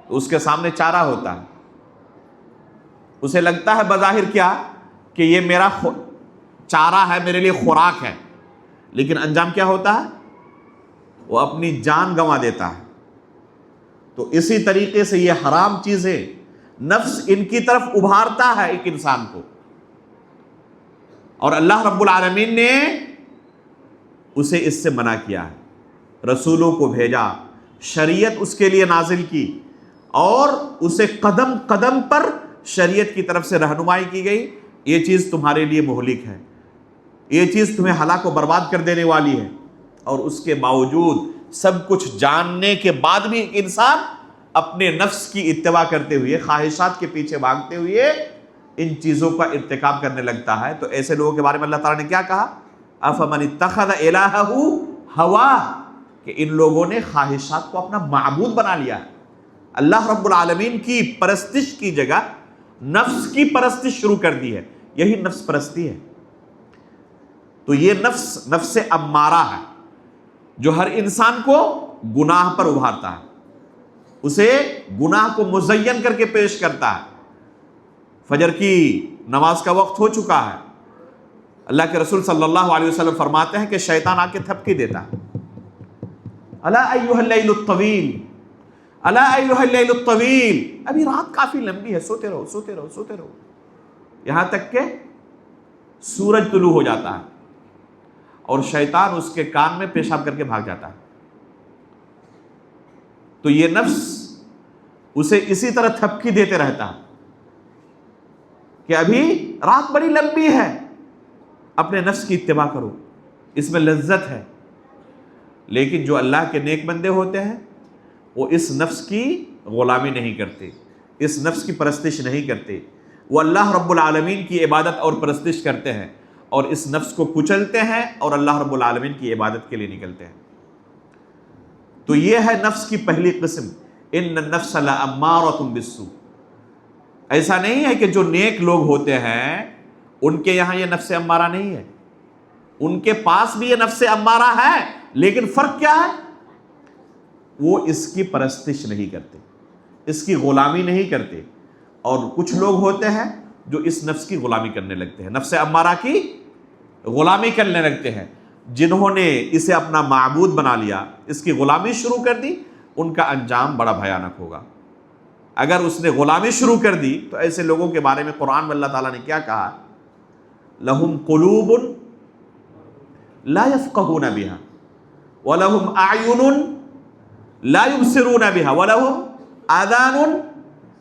تو اس کے سامنے چارہ ہوتا ہے، اسے لگتا ہے بظاہر کیا کہ یہ میرا چارہ ہے، میرے لیے خوراک ہے، لیکن انجام کیا ہوتا ہے؟ وہ اپنی جان گنوا دیتا ہے۔ تو اسی طریقے سے یہ حرام چیزیں نفس ان کی طرف ابھارتا ہے ایک انسان کو، اور اللہ رب العالمین نے اسے اس سے منع کیا ہے، رسولوں کو بھیجا، شریعت اس کے لیے نازل کی، اور اسے قدم قدم پر شریعت کی طرف سے رہنمائی کی گئی، یہ چیز تمہارے لیے مہلک ہے، یہ چیز تمہیں ہلاک و برباد کر دینے والی ہے۔ اور اس کے باوجود سب کچھ جاننے کے بعد بھی ایک انسان اپنے نفس کی اتباع کرتے ہوئے، خواہشات کے پیچھے بھاگتے ہوئے ان چیزوں کا ارتکاب کرنے لگتا ہے۔ تو ایسے لوگوں کے بارے میں اللہ تعالیٰ نے کیا کہا؟ افمن اتخذ الہہ ہواہ، کہ ان لوگوں نے خواہشات کو اپنا معبود بنا لیا ہے، اللہ رب العالمین کی پرستش کی جگہ نفس کی پرستش شروع کر دی ہے، یہی نفس پرستی ہے۔ تو یہ نفس امارہ ہے جو ہر انسان کو گناہ پر ابھارتا ہے، اسے گناہ کو مزین کر کے پیش کرتا ہے۔ فجر کی نماز کا وقت ہو چکا ہے، اللہ کے رسول صلی اللہ علیہ وسلم فرماتے ہیں کہ شیطان آ کے تھپکی دیتا ہے، الا ایھا اللیل الطویل، الا ایھا اللیل الطویل، ابھی رات کافی لمبی ہے، سوتے رہو سوتے رہو سوتے رہو، یہاں تک کہ سورج طلوع ہو جاتا ہے، اور شیطان اس کے کان میں پیشاب کر کے بھاگ جاتا ہے۔ تو یہ نفس اسے اسی طرح تھپکی دیتے رہتا ہے کہ ابھی رات بڑی لمبی ہے، اپنے نفس کی اتباع کرو، اس میں لذت ہے۔ لیکن جو اللہ کے نیک بندے ہوتے ہیں وہ اس نفس کی غلامی نہیں کرتے، اس نفس کی پرستش نہیں کرتے، وہ اللہ رب العالمین کی عبادت اور پرستش کرتے ہیں، اور اس نفس کو کچلتے ہیں اور اللہ رب العالمین کی عبادت کے لیے نکلتے ہیں۔ تو یہ ہے نفس کی پہلی قسم، ان النفس لامارۃ بالسوء۔ ایسا نہیں ہے کہ جو نیک لوگ ہوتے ہیں ان کے یہاں یہ نفس امارہ نہیں ہے، ان کے پاس بھی یہ نفس امارہ ہے، لیکن فرق کیا ہے؟ وہ اس کی پرستش نہیں کرتے، اس کی غلامی نہیں کرتے۔ اور کچھ لوگ ہوتے ہیں جو اس نفس کی غلامی کرنے لگتے ہیں، نفس امارہ کی غلامی کرنے لگتے ہیں۔ جنہوں نے اسے اپنا معبود بنا لیا، اس کی غلامی شروع کر دی، ان کا انجام بڑا بھیانک ہوگا۔ اگر اس نے غلامی شروع کر دی تو ایسے لوگوں کے بارے میں قرآن میں اللہ تعالیٰ نے کیا کہا؟ لہم قلوب لا یفقہون بہا ولہم اعین لا یبصرون بہا ولہم آذان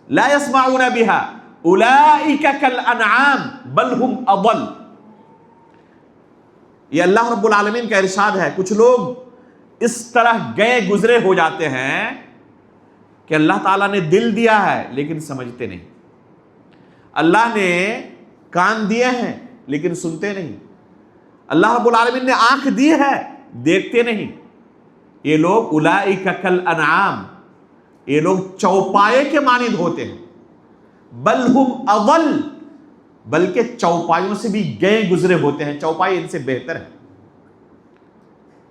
لا یسمعون بہا اولئک کالانعام بل ہم اضل۔ یہ اللہ رب العالمین کا ارشاد ہے، کچھ لوگ اس طرح گئے گزرے ہو جاتے ہیں کہ اللہ تعالیٰ نے دل دیا ہے لیکن سمجھتے نہیں، اللہ نے کان دیے ہیں لیکن سنتے نہیں، اللہ رب العالمین نے آنکھ دی ہے دیکھتے نہیں۔ یہ لوگ اولئک کالانعام، یہ لوگ چوپائے کے مانند ہوتے ہیں، بل ہم اضل، بلکہ چوپائیوں سے بھی گئے گزرے ہوتے ہیں، چوپائی ان سے بہتر ہے،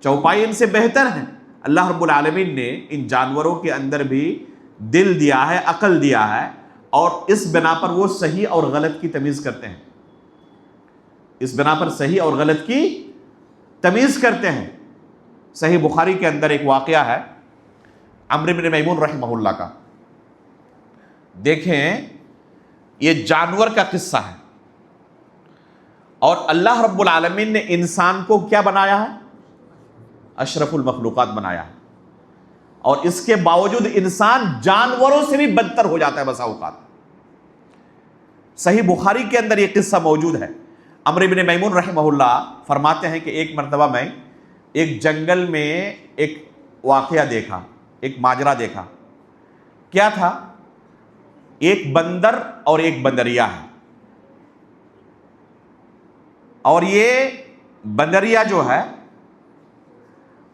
چوپائی ان سے بہتر ہے۔ اللہ رب العالمین نے ان جانوروں کے اندر بھی دل دیا ہے، عقل دیا ہے، اور اس بنا پر وہ صحیح اور غلط کی تمیز کرتے ہیں، اس بنا پر صحیح اور غلط کی تمیز کرتے ہیں۔ صحیح بخاری کے اندر ایک واقعہ ہے عمرو بن میمون رحمہ اللہ کا، دیکھیں یہ جانور کا قصہ ہے، اور اللہ رب العالمین نے انسان کو کیا بنایا ہے؟ اشرف المخلوقات بنایا ہے، اور اس کے باوجود انسان جانوروں سے بھی بدتر ہو جاتا ہے بسا اوقات۔ صحیح بخاری کے اندر یہ قصہ موجود ہے۔ عمرو بن میمون رحمہ اللہ فرماتے ہیں کہ ایک مرتبہ میں ایک جنگل میں ایک واقعہ دیکھا، ایک ماجرا دیکھا۔ کیا تھا؟ ایک بندر اور ایک بندریا ہے، اور یہ بندریا جو ہے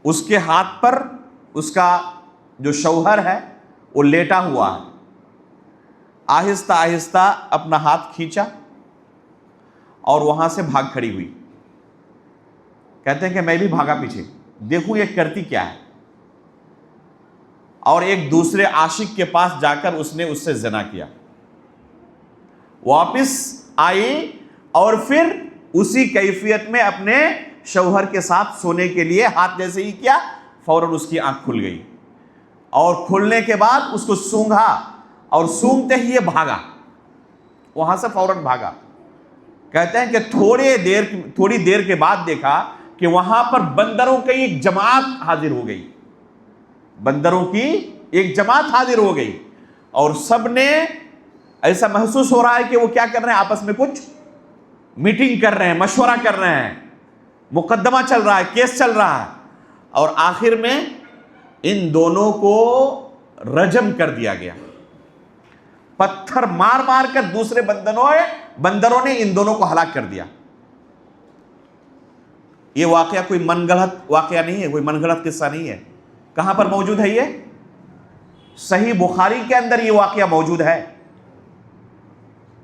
اس کے ہاتھ پر اس کا جو شوہر ہے وہ لیٹا ہوا ہے، آہستہ آہستہ اپنا ہاتھ کھینچا اور وہاں سے بھاگ کھڑی ہوئی. کہتے ہیں کہ میں بھی بھاگا پیچھے, دیکھوں یہ کرتی کیا ہے, اور ایک دوسرے عاشق کے پاس جا کر اس نے اس سے زنا کیا. واپس آئی اور پھر اسی کیفیت میں اپنے شوہر کے ساتھ سونے کے لیے ہاتھ جیسے ہی کیا, فوراً اس کی آنکھ کھل گئی, اور کھلنے کے بعد اس کو سونگھا, اور سونگتے ہی یہ بھاگا, وہاں سے فوراً بھاگا. کہتے ہیں کہ تھوڑی دیر کے بعد دیکھا کہ وہاں پر بندروں کی ایک جماعت حاضر ہو گئی, بندروں کی ایک جماعت حاضر ہو گئی, اور سب نے ایسا محسوس ہو رہا ہے کہ وہ کیا کر رہے ہیں, آپس میں کچھ میٹنگ کر رہے ہیں, مشورہ کر رہے ہیں, مقدمہ چل رہا ہے, کیس چل رہا ہے, اور آخر میں ان دونوں کو رجم کر دیا گیا. پتھر مار مار کر دوسرے بندروں نے ان دونوں کو ہلاک کر دیا. یہ واقعہ کوئی من گھڑت واقعہ نہیں ہے, کوئی من گھڑت قصہ نہیں ہے. کہاں پر موجود ہے یہ؟ صحیح بخاری کے اندر یہ واقعہ موجود ہے.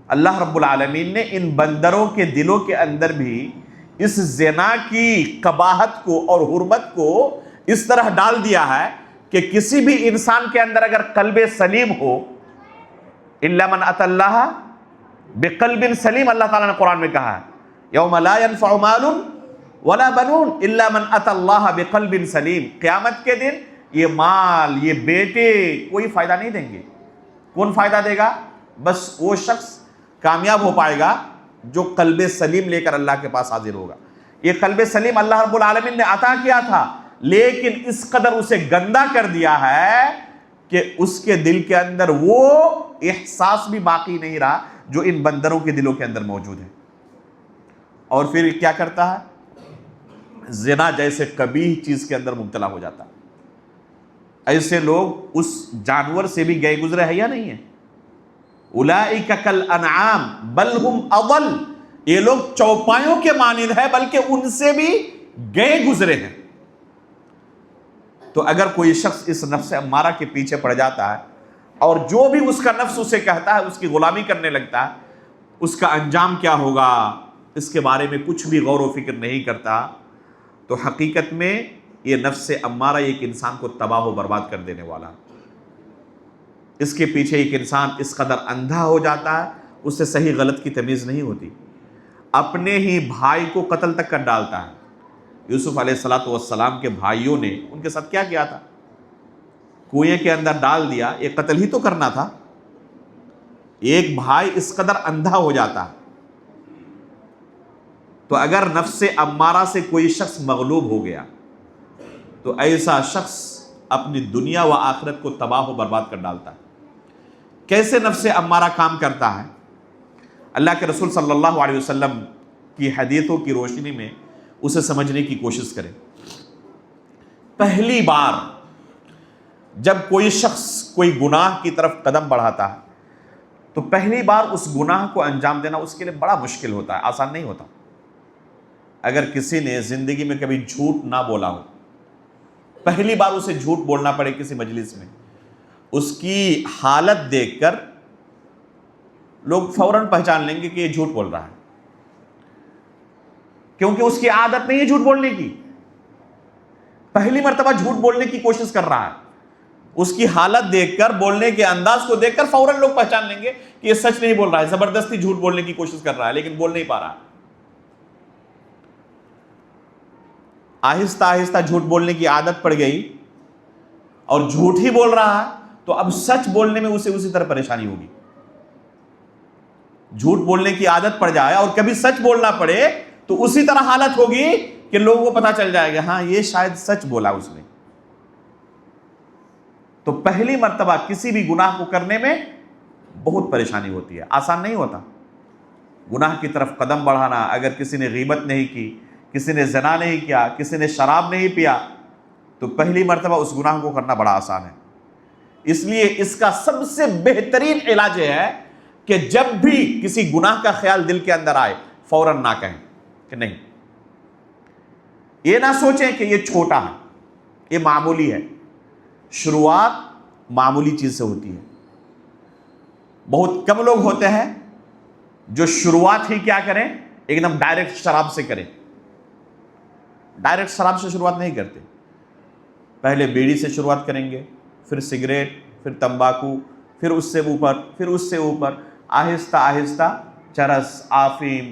اللہ رب العالمین نے ان بندروں کے دلوں کے اندر بھی اس زنا کی قباحت کو اور حرمت کو اس طرح ڈال دیا ہے کہ کسی بھی انسان کے اندر اگر قلب سلیم ہو, الا من اتى الله بقلب سلیم, اللہ تعالیٰ نے قرآن میں کہا ہے, یوم لا ينفع مال ولا بنون الا من اتى الله بقلب سلیم. قیامت کے دن یہ مال, یہ بیٹے کوئی فائدہ نہیں دیں گے. کون فائدہ دے گا؟ بس وہ شخص کامیاب ہو پائے گا جو قلب سلیم لے کر اللہ کے پاس حاضر ہوگا. یہ قلب سلیم اللہ رب العالمین نے عطا کیا تھا, لیکن اس قدر اسے گندا کر دیا ہے کہ اس کے دل کے اندر وہ احساس بھی باقی نہیں رہا جو ان بندروں کے دلوں کے اندر موجود ہے. اور پھر کیا کرتا ہے, زنا جیسے قبیح چیز کے اندر مبتلا ہو جاتا. ایسے لوگ اس جانور سے بھی گئے گزرے ہیں یا نہیں ہیں؟ اولئک کالانعام بل ہم اضل, یہ لوگ چوپایوں کے مانند ہے بلکہ ان سے بھی گئے گزرے ہیں. تو اگر کوئی شخص اس نفس امارہ کے پیچھے پڑ جاتا ہے اور جو بھی اس کا نفس اسے کہتا ہے اس کی غلامی کرنے لگتا ہے, اس کا انجام کیا ہوگا اس کے بارے میں کچھ بھی غور و فکر نہیں کرتا, تو حقیقت میں یہ نفس امارہ ایک انسان کو تباہ و برباد کر دینے والا. اس کے پیچھے ایک انسان اس قدر اندھا ہو جاتا ہے, اس سے صحیح غلط کی تمیز نہیں ہوتی, اپنے ہی بھائی کو قتل تک کر ڈالتا ہے. یوسف علیہ السلام کے بھائیوں نے ان کے ساتھ کیا کیا تھا؟ کنویں کے اندر ڈال دیا. یہ قتل ہی تو کرنا تھا. ایک بھائی اس قدر اندھا ہو جاتا ہے. تو اگر نفس امارہ سے کوئی شخص مغلوب ہو گیا تو ایسا شخص اپنی دنیا و آخرت کو تباہ و برباد کر ڈالتا ہے. کیسے نفس امارہ کام کرتا ہے؟ اللہ کے رسول صلی اللہ علیہ وسلم کی حدیثوں کی روشنی میں اسے سمجھنے کی کوشش کریں. پہلی بار جب کوئی شخص کوئی گناہ کی طرف قدم بڑھاتا ہے تو پہلی بار اس گناہ کو انجام دینا اس کے لیے بڑا مشکل ہوتا ہے, آسان نہیں ہوتا. اگر کسی نے زندگی میں کبھی جھوٹ نہ بولا ہو, پہلی بار اسے جھوٹ بولنا پڑے کسی مجلس میں, اس کی حالت دیکھ کر لوگ فوراً پہچان لیں گے کہ یہ جھوٹ بول رہا ہے, کیونکہ اس کی عادت نہیں ہے جھوٹ بولنے کی. پہلی مرتبہ جھوٹ بولنے کی کوشش کر رہا ہے, اس کی حالت دیکھ کر, بولنے کے انداز کو دیکھ کر فوراً لوگ پہچان لیں گے کہ یہ سچ نہیں بول رہا ہے, زبردستی جھوٹ بولنے کی کوشش کر رہا ہے لیکن بول نہیں پا رہا. آہستہ آہستہ جھوٹ بولنے کی عادت پڑ گئی اور جھوٹ ہی بول رہا ہے, تو اب سچ بولنے میں اسے اسی طرح پریشانی ہوگی. جھوٹ بولنے کی عادت پڑ جائے اور کبھی سچ بولنا پڑے تو اسی طرح حالت ہوگی کہ لوگوں کو پتا چل جائے گا ہاں یہ شاید سچ بولا اس نے. تو پہلی مرتبہ کسی بھی گناہ کو کرنے میں بہت پریشانی ہوتی ہے, آسان نہیں ہوتا. گناہ کی طرف قدم بڑھانا, اگر کسی نے غیبت نہیں کی, کسی نے زنا نہیں کیا, کسی نے شراب نہیں پیا, تو پہلی مرتبہ اس گناہ کو کرنا بڑا آسان ہے. اس لیے اس کا سب سے بہترین علاج ہے کہ جب بھی کسی گناہ کا خیال دل کے اندر آئے فوراً نہ کہیں کہ نہیں. یہ نہ سوچیں کہ یہ چھوٹا ہے, یہ معمولی ہے. شروعات معمولی چیز سے ہوتی ہے. بہت کم لوگ ہوتے ہیں جو شروعات ہی کیا کریں، ایک دم ڈائریکٹ شراب سے کریں. ڈائریکٹ شراب سے شروعات نہیں کرتے، پہلے بیڑی سے شروعات کریں گے، پھر سگریٹ، پھر تمباکو، پھر اس سے اوپر، پھر اس سے اوپر، آہستہ آہستہ چرس، آفیم،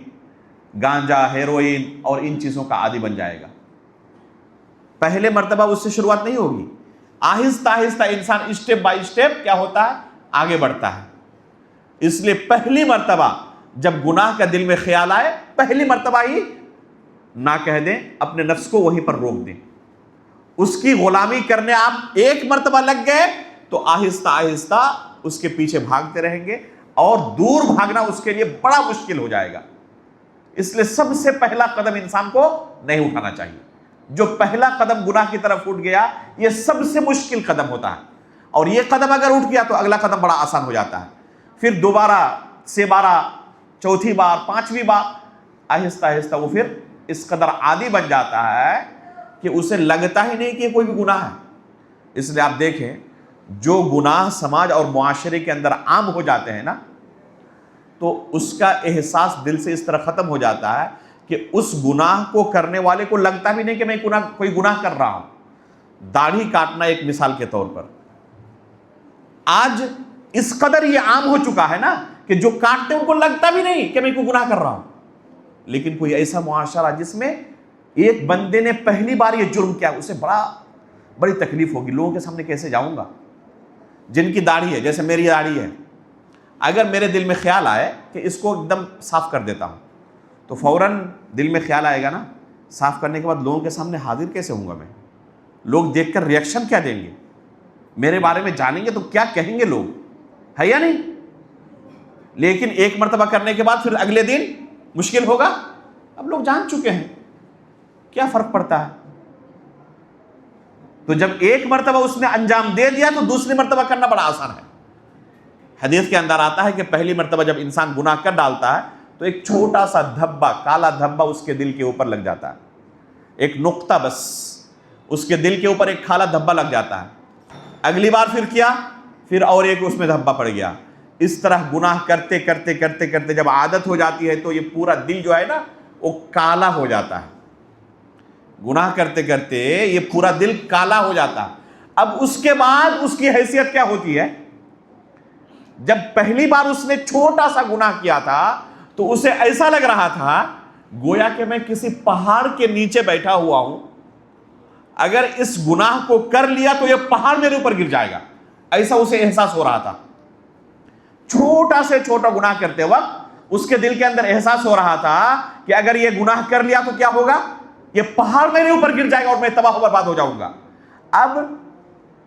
گانجا، ہیروئن اور ان چیزوں کا عادی بن جائے گا. پہلے مرتبہ اس سے شروعات نہیں ہوگی، آہستہ آہستہ انسان اسٹیپ بائی اسٹیپ کیا ہوتا ہے، آگے بڑھتا ہے. اس لیے پہلی مرتبہ جب گناہ کا دل میں خیال آئے، پہلی مرتبہ ہی نہ کہہ دیں، اپنے نفس کو وہیں پر روک دیں. اس کی غلامی کرنے آپ ایک مرتبہ لگ گئے تو آہستہ آہستہ اس کے پیچھے بھاگتے رہیں گے، اور دور بھاگنا اس کے لیے بڑا مشکل ہو جائے گا. اس لیے سب سے پہلا قدم انسان کو نہیں اٹھانا چاہیے. جو پہلا قدم گناہ کی طرف اٹھ گیا، یہ سب سے مشکل قدم ہوتا ہے، اور یہ قدم اگر اٹھ گیا تو اگلا قدم بڑا آسان ہو جاتا ہے. پھر دوبارہ سے بارہ، چوتھی بار، پانچویں بار، آہستہ آہستہ وہ پھر اس قدر عادی بن جاتا ہے کہ اسے لگتا ہی نہیں کہ یہ کوئی بھی گناہ ہے. اس لیے آپ دیکھیں، جو گناہ سماج اور معاشرے کے اندر عام ہو جاتے ہیں نا، تو اس کا احساس دل سے اس طرح ختم ہو جاتا ہے کہ اس گناہ کو کرنے والے کو لگتا بھی نہیں کہ میں کوئی گناہ کر رہا ہوں. داڑھی کاٹنا ایک مثال کے طور پر، آج اس قدر یہ عام ہو چکا ہے نا کہ جو کاٹتے ہیں ان کو لگتا بھی نہیں کہ میں کوئی گناہ کر رہا ہوں. لیکن کوئی ایسا معاشرہ جس میں ایک بندے نے پہلی بار یہ جرم کیا، اسے بڑی تکلیف ہوگی، لوگوں کے سامنے کیسے جاؤں گا. جن کی داڑھی ہے، جیسے میری داڑھی ہے، اگر میرے دل میں خیال آئے کہ اس کو ایک دم صاف کر دیتا ہوں، تو فوراً دل میں خیال آئے گا نا، صاف کرنے کے بعد لوگوں کے سامنے حاضر کیسے ہوں گا میں، لوگ دیکھ کر ریئیکشن کیا دیں گے، میرے بارے میں جانیں گے تو کیا کہیں گے لوگ، ہے یا نہیں. لیکن ایک مرتبہ کرنے کے بعد پھر اگلے دن مشکل ہوگا. اب لوگ جان چکے ہیں، کیا فرق پڑتا ہے. تو جب ایک مرتبہ اس نے انجام دے دیا تو دوسری مرتبہ کرنا بڑا آسان ہے. حدیث کے اندر آتا ہے کہ پہلی مرتبہ جب انسان گناہ کر ڈالتا ہے تو ایک چھوٹا سا دھبا، کالا دھبا اس کے دل کے اوپر لگ جاتا ہے، ایک نقطہ، بس اس کے دل کے اوپر ایک کالا دھبا لگ جاتا ہے. اگلی بار پھر کیا، پھر اور ایک اس میں دھبا پڑ گیا. اس طرح گناہ کرتے کرتے کرتے کرتے جب عادت ہو جاتی ہے تو یہ پورا دل جو ہے نا وہ کالا ہو جاتا ہے. گناہ کرتے کرتے یہ پورا دل کالا ہو جاتا ہے. اب اس کے بعد اس کی حیثیت کیا ہوتی ہے، جب پہلی بار اس نے چھوٹا سا گناہ کیا تھا تو اسے ایسا لگ رہا تھا گویا کہ میں کسی پہاڑ کے نیچے بیٹھا ہوا ہوں، اگر اس گناہ کو کر لیا تو یہ پہاڑ میرے اوپر گر جائے گا، ایسا اسے احساس ہو رہا تھا. چھوٹا سے چھوٹا گناہ کرتے وقت اس کے دل کے اندر احساس ہو رہا تھا کہ اگر یہ گناہ کر لیا تو کیا ہوگا، یہ پہاڑ میرے اوپر گر جائے گا اور میں تباہ و برباد ہو جاؤں گا. اب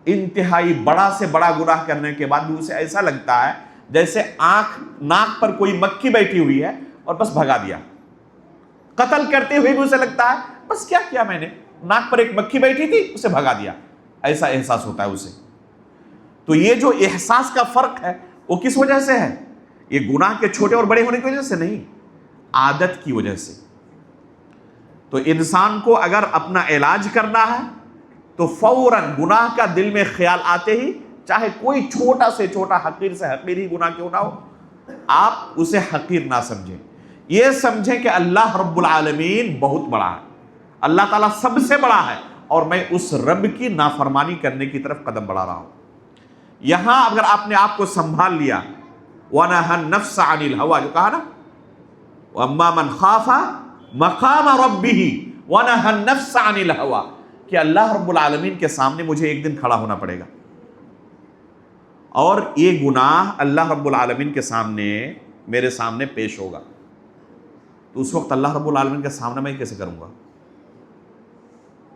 انتہائی بڑا سے بڑا گناہ کرنے کے بعد بھی اسے ایسا لگتا ہے جیسے ناک پر کوئی مکھی بیٹھی ہوئی ہے اور بس بھگا دیا. قتل کرتے ہوئے بھی اسے لگتا ہے بس کیا کیا میں نے، ناک پر ایک مکھی بیٹھی تھی اسے بھگا دیا، ایسا احساس ہوتا ہے اسے. تو یہ جو احساس کا فرق ہے وہ کس وجہ سے ہے، یہ گناہ کے چھوٹے اور بڑے ہونے کی وجہ سے نہیں، عادت کی وجہ سے. تو انسان کو اگر اپنا علاج کرنا ہے تو فوراً گناہ کا دل میں خیال آتے ہی، چاہے کوئی چھوٹا سے چھوٹا، حقیر سے حقیر ہی گناہ کیوں نہ ہو، آپ اسے حقیر نہ سمجھیں. یہ سمجھیں کہ اللہ رب العالمین بہت بڑا ہے، اللہ تعالیٰ سب سے بڑا ہے، اور میں اس رب کی نافرمانی کرنے کی طرف قدم بڑھا رہا ہوں. یہاں اگر آپ نے آپ کو سنبھال لیا، وَنَهَا النَّفْسَ عَنِ الْهَوَىٰ، جو کہا نا وَأَمَّا مَنْ خَافَ مَقَامَ رَبِّهِ وَنَهَا النَّفْسَ عَنِ الْهَوَىٰ، کہ اللہ رب العالمین کے سامنے مجھے ایک دن کھڑا ہونا پڑے گا، اور یہ گناہ اللہ رب العالمین کے سامنے میرے سامنے پیش ہوگا. تو اس وقت اللہ رب العالمین کے سامنے میں کیسے کروں گا؟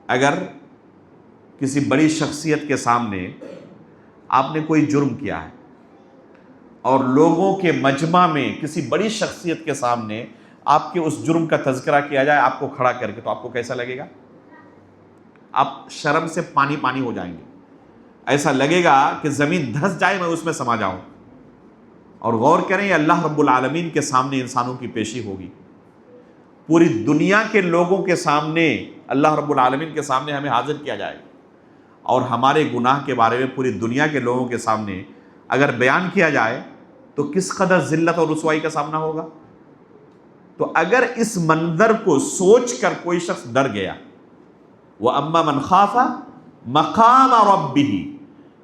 اگر کسی بڑی شخصیت کے سامنے آپ نے کوئی جرم کیا ہے اور لوگوں کے مجمع میں کسی بڑی شخصیت کے سامنے آپ کے اس جرم کا تذکرہ کیا جائے آپ کو کھڑا کر کے، تو آپ کو کیسا لگے گا؟ آپ شرم سے پانی پانی ہو جائیں گے، ایسا لگے گا کہ زمین دھس جائے میں اس میں سما جاؤں. اور غور کریں، اللہ رب العالمین کے سامنے انسانوں کی پیشی ہوگی، پوری دنیا کے لوگوں کے سامنے اللہ رب العالمین کے سامنے ہمیں حاضر کیا جائے گا، اور ہمارے گناہ کے بارے میں پوری دنیا کے لوگوں کے سامنے اگر بیان کیا جائے تو کس قدر ذلت اور رسوائی کا سامنا ہوگا. تو اگر اس منظر کو سوچ کر کوئی شخص ڈر گیا، وَأَمَّا مَنْ خَافَ مَقَامَ رَبِّهِ،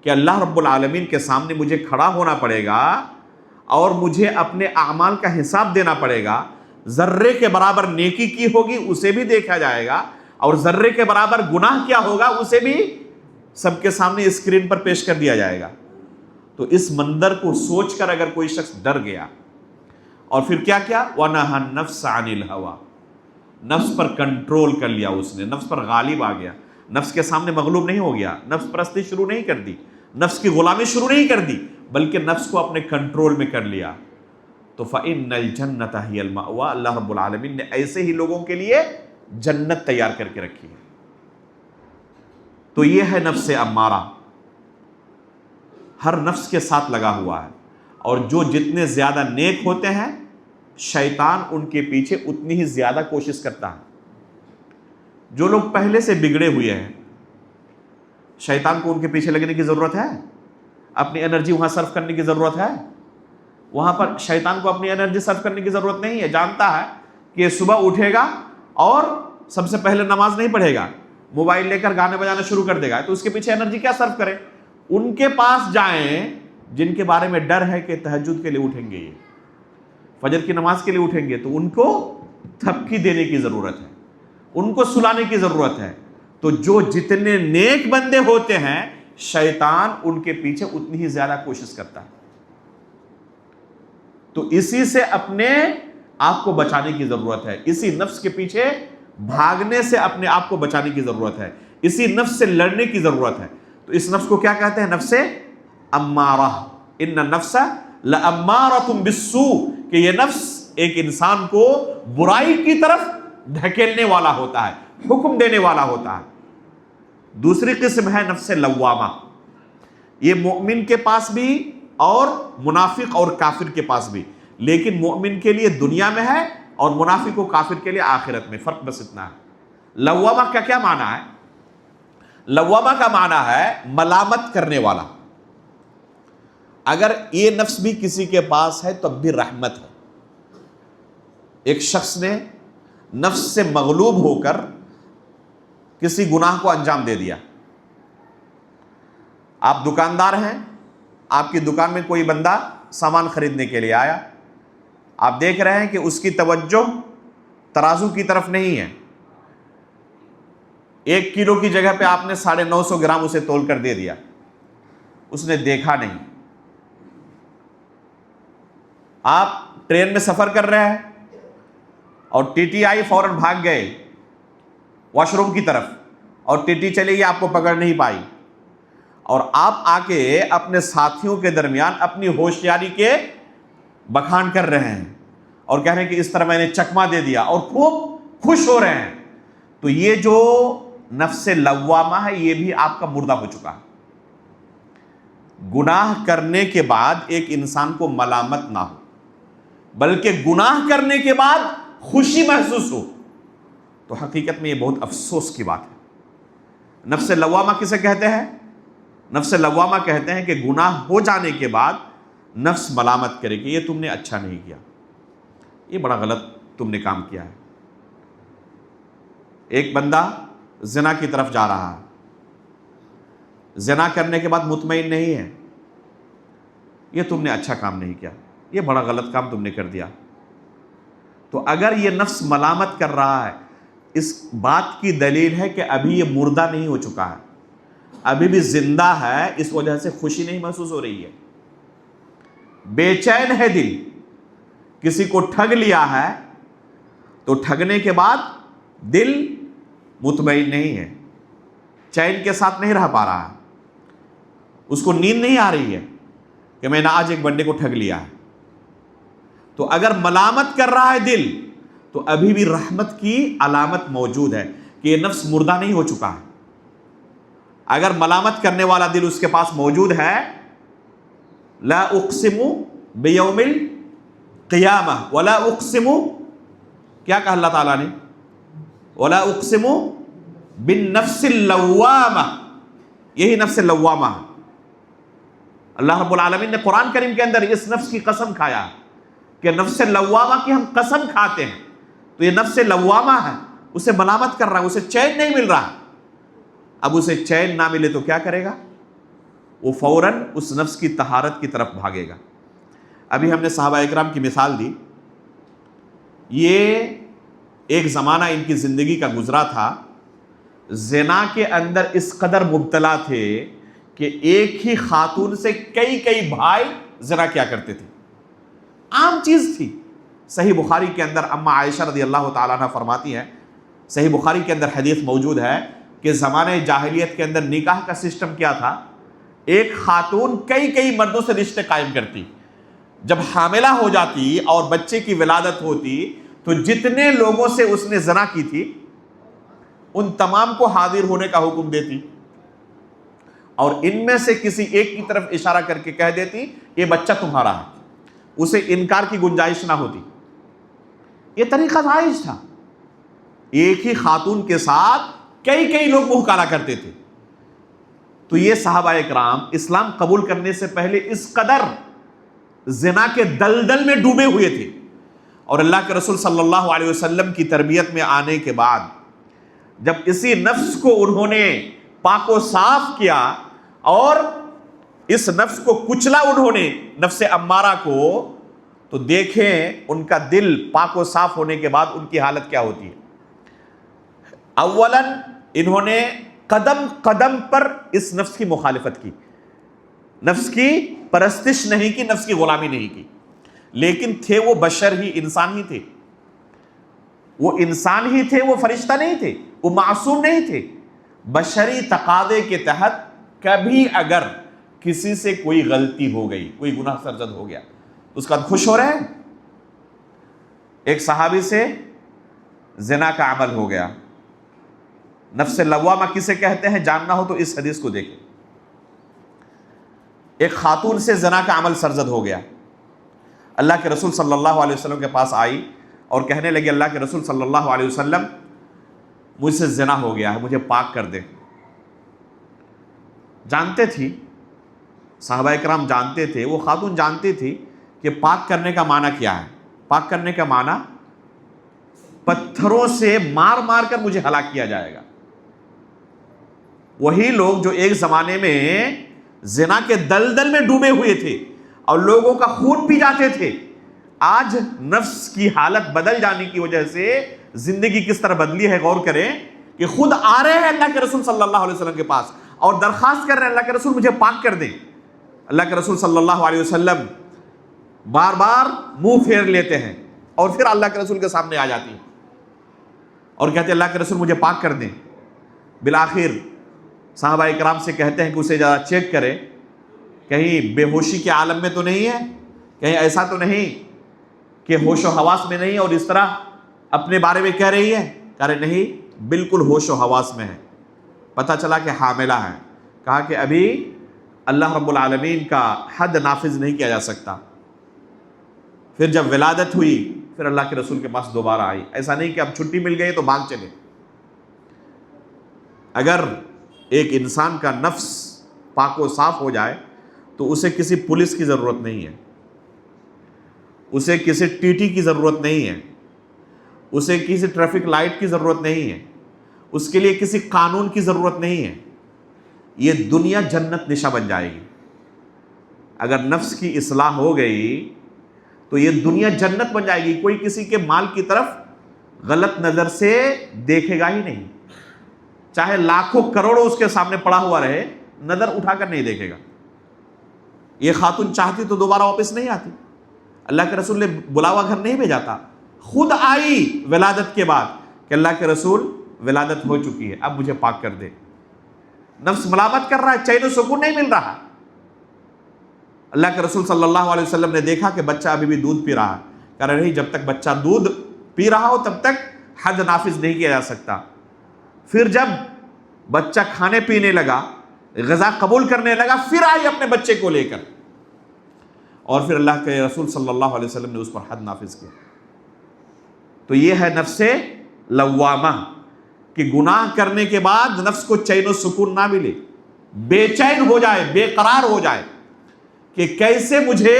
کہ اللہ رب العالمین کے سامنے مجھے کھڑا ہونا پڑے گا اور مجھے اپنے اعمال کا حساب دینا پڑے گا. ذرے کے برابر نیکی کی ہوگی اسے بھی دیکھا جائے گا، اور ذرے کے برابر گناہ کیا ہوگا اسے بھی سب کے سامنے اسکرین پر پیش کر دیا جائے گا. تو اس منظر کو سوچ کر اگر کوئی شخص ڈر گیا اور پھر کیا کیا، وَنَهَا النَّفْسَ عَنِ الْهَوَىٰ، نفس پر کنٹرول کر لیا، اس نے نفس پر غالب آ گیا، نفس کے سامنے مغلوب نہیں ہو گیا، نفس پرستی شروع نہیں کر دی، نفس کی غلامی شروع نہیں کر دی، بلکہ نفس کو اپنے کنٹرول میں کر لیا. تو فَإِنَّ الْجَنَّةَ هِيَ الْمَأْوَىٰ، اللہ رب العالمین نے ایسے ہی لوگوں کے لیے جنت تیار کر کے رکھی ہے. تو یہ ہے نفس امارہ، ہر نفس کے ساتھ لگا ہوا ہے، اور جو جتنے زیادہ نیک ہوتے ہیں شیطان ان کے پیچھے اتنی ہی زیادہ کوشش کرتا ہے. جو لوگ پہلے سے بگڑے ہوئے ہیں، شیطان کو ان کے پیچھے لگنے کی ضرورت ہے؟ اپنی انرجی وہاں صرف کرنے کی ضرورت ہے؟ وہاں پر شیطان کو اپنی انرجی صرف کرنے کی ضرورت نہیں ہے. جانتا ہے کہ صبح اٹھے گا اور سب سے پہلے نماز نہیں پڑھے گا، موبائل لے کر گانے بجانا شروع کر دے گا، تو اس کے پیچھے انرجی کیا صرف کرے؟ ان کے پاس جائیں جن کے بارے میں ڈر ہے کہ تہجد کے لیے اٹھیں گے، یہ فجر کی نماز کے لیے اٹھیں گے، تو ان کو تھپکی دینے کی ضرورت ہے، ان کو سلانے کی ضرورت ہے. تو جو جتنے نیک بندے ہوتے ہیں شیطان ان کے پیچھے اتنی ہی زیادہ کوشش کرتا ہے. تو اسی سے اپنے آپ کو بچانے کی ضرورت ہے، اسی نفس کے پیچھے بھاگنے سے اپنے آپ کو بچانے کی ضرورت ہے، اسی نفس سے لڑنے کی ضرورت ہے. تو اس نفس کو کیا کہتے ہیں؟ نفس امارہ. ان النفس لامارۃ بالسوء، کہ یہ نفس ایک انسان کو برائی کی طرف دھکیلنے والا ہوتا ہے، حکم دینے والا ہوتا ہے. دوسری قسم ہے نفس لوامہ. یہ مومن کے پاس بھی اور منافق اور کافر کے پاس بھی، لیکن مومن کے لیے دنیا میں ہے اور منافق و کافر کے لیے آخرت میں. فرق بس اتنا ہے. لوامہ کا کیا معنی ہے؟ لوامہ کا معنی ہے ملامت کرنے والا. اگر یہ نفس بھی کسی کے پاس ہے تب بھی رحمت ہے. ایک شخص نے نفس سے مغلوب ہو کر کسی گناہ کو انجام دے دیا. آپ دکاندار ہیں، آپ کی دکان میں کوئی بندہ سامان خریدنے کے لیے آیا، آپ دیکھ رہے ہیں کہ اس کی توجہ ترازو کی طرف نہیں ہے. 1 کلو کی جگہ پہ آپ نے 950 گرام اسے تول کر دے دیا، اس نے دیکھا نہیں. آپ ٹرین میں سفر کر رہے ہیں اور ٹی ٹی آئی فوراً بھاگ گئے واش روم کی طرف، اور ٹی ٹی چلے گی، آپ کو پکڑ نہیں پائی، اور آپ آ کے اپنے ساتھیوں کے درمیان اپنی ہوشیاری کے بخان کر رہے ہیں اور کہہ رہے ہیں کہ اس طرح میں نے چکما دے دیا، اور خوب خوش ہو رہے ہیں. تو یہ جو نفس لوامہ ہے یہ بھی آپ کا مردہ ہو چکا ہے. گناہ کرنے کے بعد ایک انسان کو ملامت نہ ہو، بلکہ گناہ کرنے کے بعد خوشی محسوس ہو، تو حقیقت میں یہ بہت افسوس کی بات ہے. نفس لوامہ کسے کہتے ہیں؟ نفس لوامہ کہتے ہیں کہ گناہ ہو جانے کے بعد نفس ملامت کرے کہ یہ تم نے اچھا نہیں کیا، یہ بڑا غلط تم نے کام کیا ہے. ایک بندہ زنا کی طرف جا رہا ہے، زنا کرنے کے بعد مطمئن نہیں ہے، یہ تم نے اچھا کام نہیں کیا، یہ بڑا غلط کام تم نے کر دیا. تو اگر یہ نفس ملامت کر رہا ہے، اس بات کی دلیل ہے کہ ابھی یہ مردہ نہیں ہو چکا ہے، ابھی بھی زندہ ہے، اس وجہ سے خوشی نہیں محسوس ہو رہی ہے. بے چین ہے دل. کسی کو ٹھگ لیا ہے تو ٹھگنے کے بعد دل مطمئن نہیں ہے، چین کے ساتھ نہیں رہ پا رہا ہے، اس کو نیند نہیں آ رہی ہے کہ میں نے آج ایک بندے کو ٹھگ لیا ہے. تو اگر ملامت کر رہا ہے دل تو ابھی بھی رحمت کی علامت موجود ہے کہ یہ نفس مردہ نہیں ہو چکا ہے. اگر ملامت کرنے والا دل اس کے پاس موجود ہے، لا اقسم بیوم القیامہ ولا اقسم، کیا کہا اللہ تعالیٰ نے؟ ولا اقسم بالنفس اللوامہ. یہی نفس لوامہ ہے. اللہ رب العالمین نے قرآن کریم کے اندر اس نفس کی قسم کھایا کہ نفس لوامہ کی ہم قسم کھاتے ہیں. تو یہ نفس لوامہ ہے، اسے ملامت کر رہا ہے، اسے چین نہیں مل رہا. اب اسے چین نہ ملے تو کیا کرے گا؟ وہ فوراً اس نفس کی طہارت کی طرف بھاگے گا. ابھی ہم نے صحابہ اکرام کی مثال دی. یہ ایک زمانہ ان کی زندگی کا گزرا تھا، زنا کے اندر اس قدر مبتلا تھے کہ ایک ہی خاتون سے کئی بھائی زنا کیا کرتے تھے. عام چیز تھی. صحیح بخاری کے اندر اما عائشہ رضی اللہ تعالیٰ عنہ فرماتی ہیں، صحیح بخاری کے اندر حدیث موجود ہے کہ زمانہ جاہلیت کے اندر نکاح کا سسٹم کیا تھا، ایک خاتون کئی مردوں سے رشتے قائم کرتی. جب حاملہ ہو جاتی اور بچے کی ولادت ہوتی تو جتنے لوگوں سے اس نے زنا کی تھی ان تمام کو حاضر ہونے کا حکم دیتی، اور ان میں سے کسی ایک کی طرف اشارہ کر کے کہہ دیتی یہ بچہ تمہارا ہے. اسے انکار کی گنجائش نہ ہوتی. یہ طریقہ رائج تھا. ایک ہی خاتون کے ساتھ کئی لوگ منہ کالا کرتے تھے. تو یہ صحابہ اکرام اسلام قبول کرنے سے پہلے اس قدر زنا کے دلدل میں ڈوبے ہوئے تھے، اور اللہ کے رسول صلی اللہ علیہ وسلم کی تربیت میں آنے کے بعد جب اسی نفس کو انہوں نے پاک و صاف کیا اور اس نفس کو کچلا انہوں نے، نفس امارہ کو، تو دیکھیں ان کا دل پاک و صاف ہونے کے بعد ان کی حالت کیا ہوتی ہے. اولاً انہوں نے قدم قدم پر اس نفس کی مخالفت کی، نفس کی پرستش نہیں کی، نفس کی غلامی نہیں کی. لیکن تھے وہ بشر ہی، انسان ہی تھے. وہ انسان ہی تھے، وہ فرشتہ نہیں تھے، وہ معصوم نہیں تھے. بشری تقاضے کے تحت کبھی اگر کسی سے کوئی غلطی ہو گئی، کوئی گناہ سرزد ہو گیا تو اس کا خوش ہو رہے ہیں. ایک صحابی سے زنا کا عمل ہو گیا. نفس لوامہ کسے کہتے ہیں جاننا ہو تو اس حدیث کو دیکھیں. ایک خاتون سے زنا کا عمل سرزد ہو گیا. اللہ کے رسول صلی اللہ علیہ وسلم کے پاس آئی اور کہنے لگی اللہ کے رسول صلی اللہ علیہ وسلم مجھ سے زنا ہو گیا ہے، مجھے پاک کر دے. جانتے تھی صحابہ اکرام، جانتے تھے، وہ خاتون جانتی تھی کہ پاک کرنے کا معنی کیا ہے. پاک کرنے کا معنی پتھروں سے مار مار کر مجھے ہلاک کیا جائے گا. وہی لوگ جو ایک زمانے میں زنا کے دلدل میں ڈوبے ہوئے تھے اور لوگوں کا خون پی جاتے تھے، آج نفس کی حالت بدل جانے کی وجہ سے زندگی کس طرح بدلی ہے. غور کریں کہ خود آ رہے ہیں اللہ کے رسول صلی اللہ علیہ وسلم کے پاس اور درخواست کر رہے ہیں اللہ کے رسول مجھے پاک کر دیں. اللہ کے رسول صلی اللہ علیہ وسلم بار بار منہ پھیر لیتے ہیں اور پھر اللہ کے رسول کے سامنے آ جاتی ہیں اور کہتے ہیں اللہ کے رسول مجھے پاک کر دیں. بالآخر صحابہ اکرام سے کہتے ہیں کہ اسے ذرا چیک کرے، کہیں بے ہوشی کے عالم میں تو نہیں ہے، کہیں ایسا تو نہیں کہ ہوش و حواس میں نہیں اور اس طرح اپنے بارے میں کہہ رہی ہے. کہہ رہے نہیں، بالکل ہوش و حواس میں ہے. پتہ چلا کہ حاملہ ہے. کہا کہ ابھی اللہ رب العالمین کا حد نافذ نہیں کیا جا سکتا. پھر جب ولادت ہوئی پھر اللہ کے رسول کے پاس دوبارہ آئی. ایسا نہیں کہ اب چھٹی مل گئی تو بھاگ چلے. اگر ایک انسان کا نفس پاک و صاف ہو جائے تو اسے کسی پولیس کی ضرورت نہیں ہے، اسے کسی ٹی ٹی کی ضرورت نہیں ہے، اسے کسی ٹریفک لائٹ کی ضرورت نہیں ہے، اس کے لیے کسی قانون کی ضرورت نہیں ہے. یہ دنیا جنت نشا بن جائے گی. اگر نفس کی اصلاح ہو گئی تو یہ دنیا جنت بن جائے گی. کوئی کسی کے مال کی طرف غلط نظر سے دیکھے گا ہی نہیں، چاہے لاکھوں کروڑوں اس کے سامنے پڑا ہوا رہے، نظر اٹھا کر نہیں دیکھے گا. یہ خاتون چاہتی تو دوبارہ واپس نہیں آتی. اللہ کے رسول نے بلاوا گھر نہیں بھیجا تھا، خود آئی ولادت کے بعد کہ اللہ کے رسول ولادت ہو چکی ہے، اب مجھے پاک کر دے. نفس ملامت کر رہا ہے، چین و سکون نہیں مل رہا. اللہ کے رسول صلی اللہ علیہ وسلم نے دیکھا کہ بچہ ابھی بھی دودھ پی رہا ہے. کہہ رہے نہیں، جب تک بچہ دودھ پی رہا ہو تب تک حد نافذ نہیں کیا جا سکتا. پھر جب بچہ کھانے پینے لگا، غذا قبول کرنے لگا، پھر آئی اپنے بچے کو لے کر اور پھر اللہ کے رسول صلی اللہ علیہ وسلم نے اس پر حد نافذ کیا. تو یہ ہے نفس لوامہ کہ گناہ کرنے کے بعد نفس کو چین و سکون نہ ملے، بے چین ہو جائے، بے قرار ہو جائے. کہ کیسے مجھے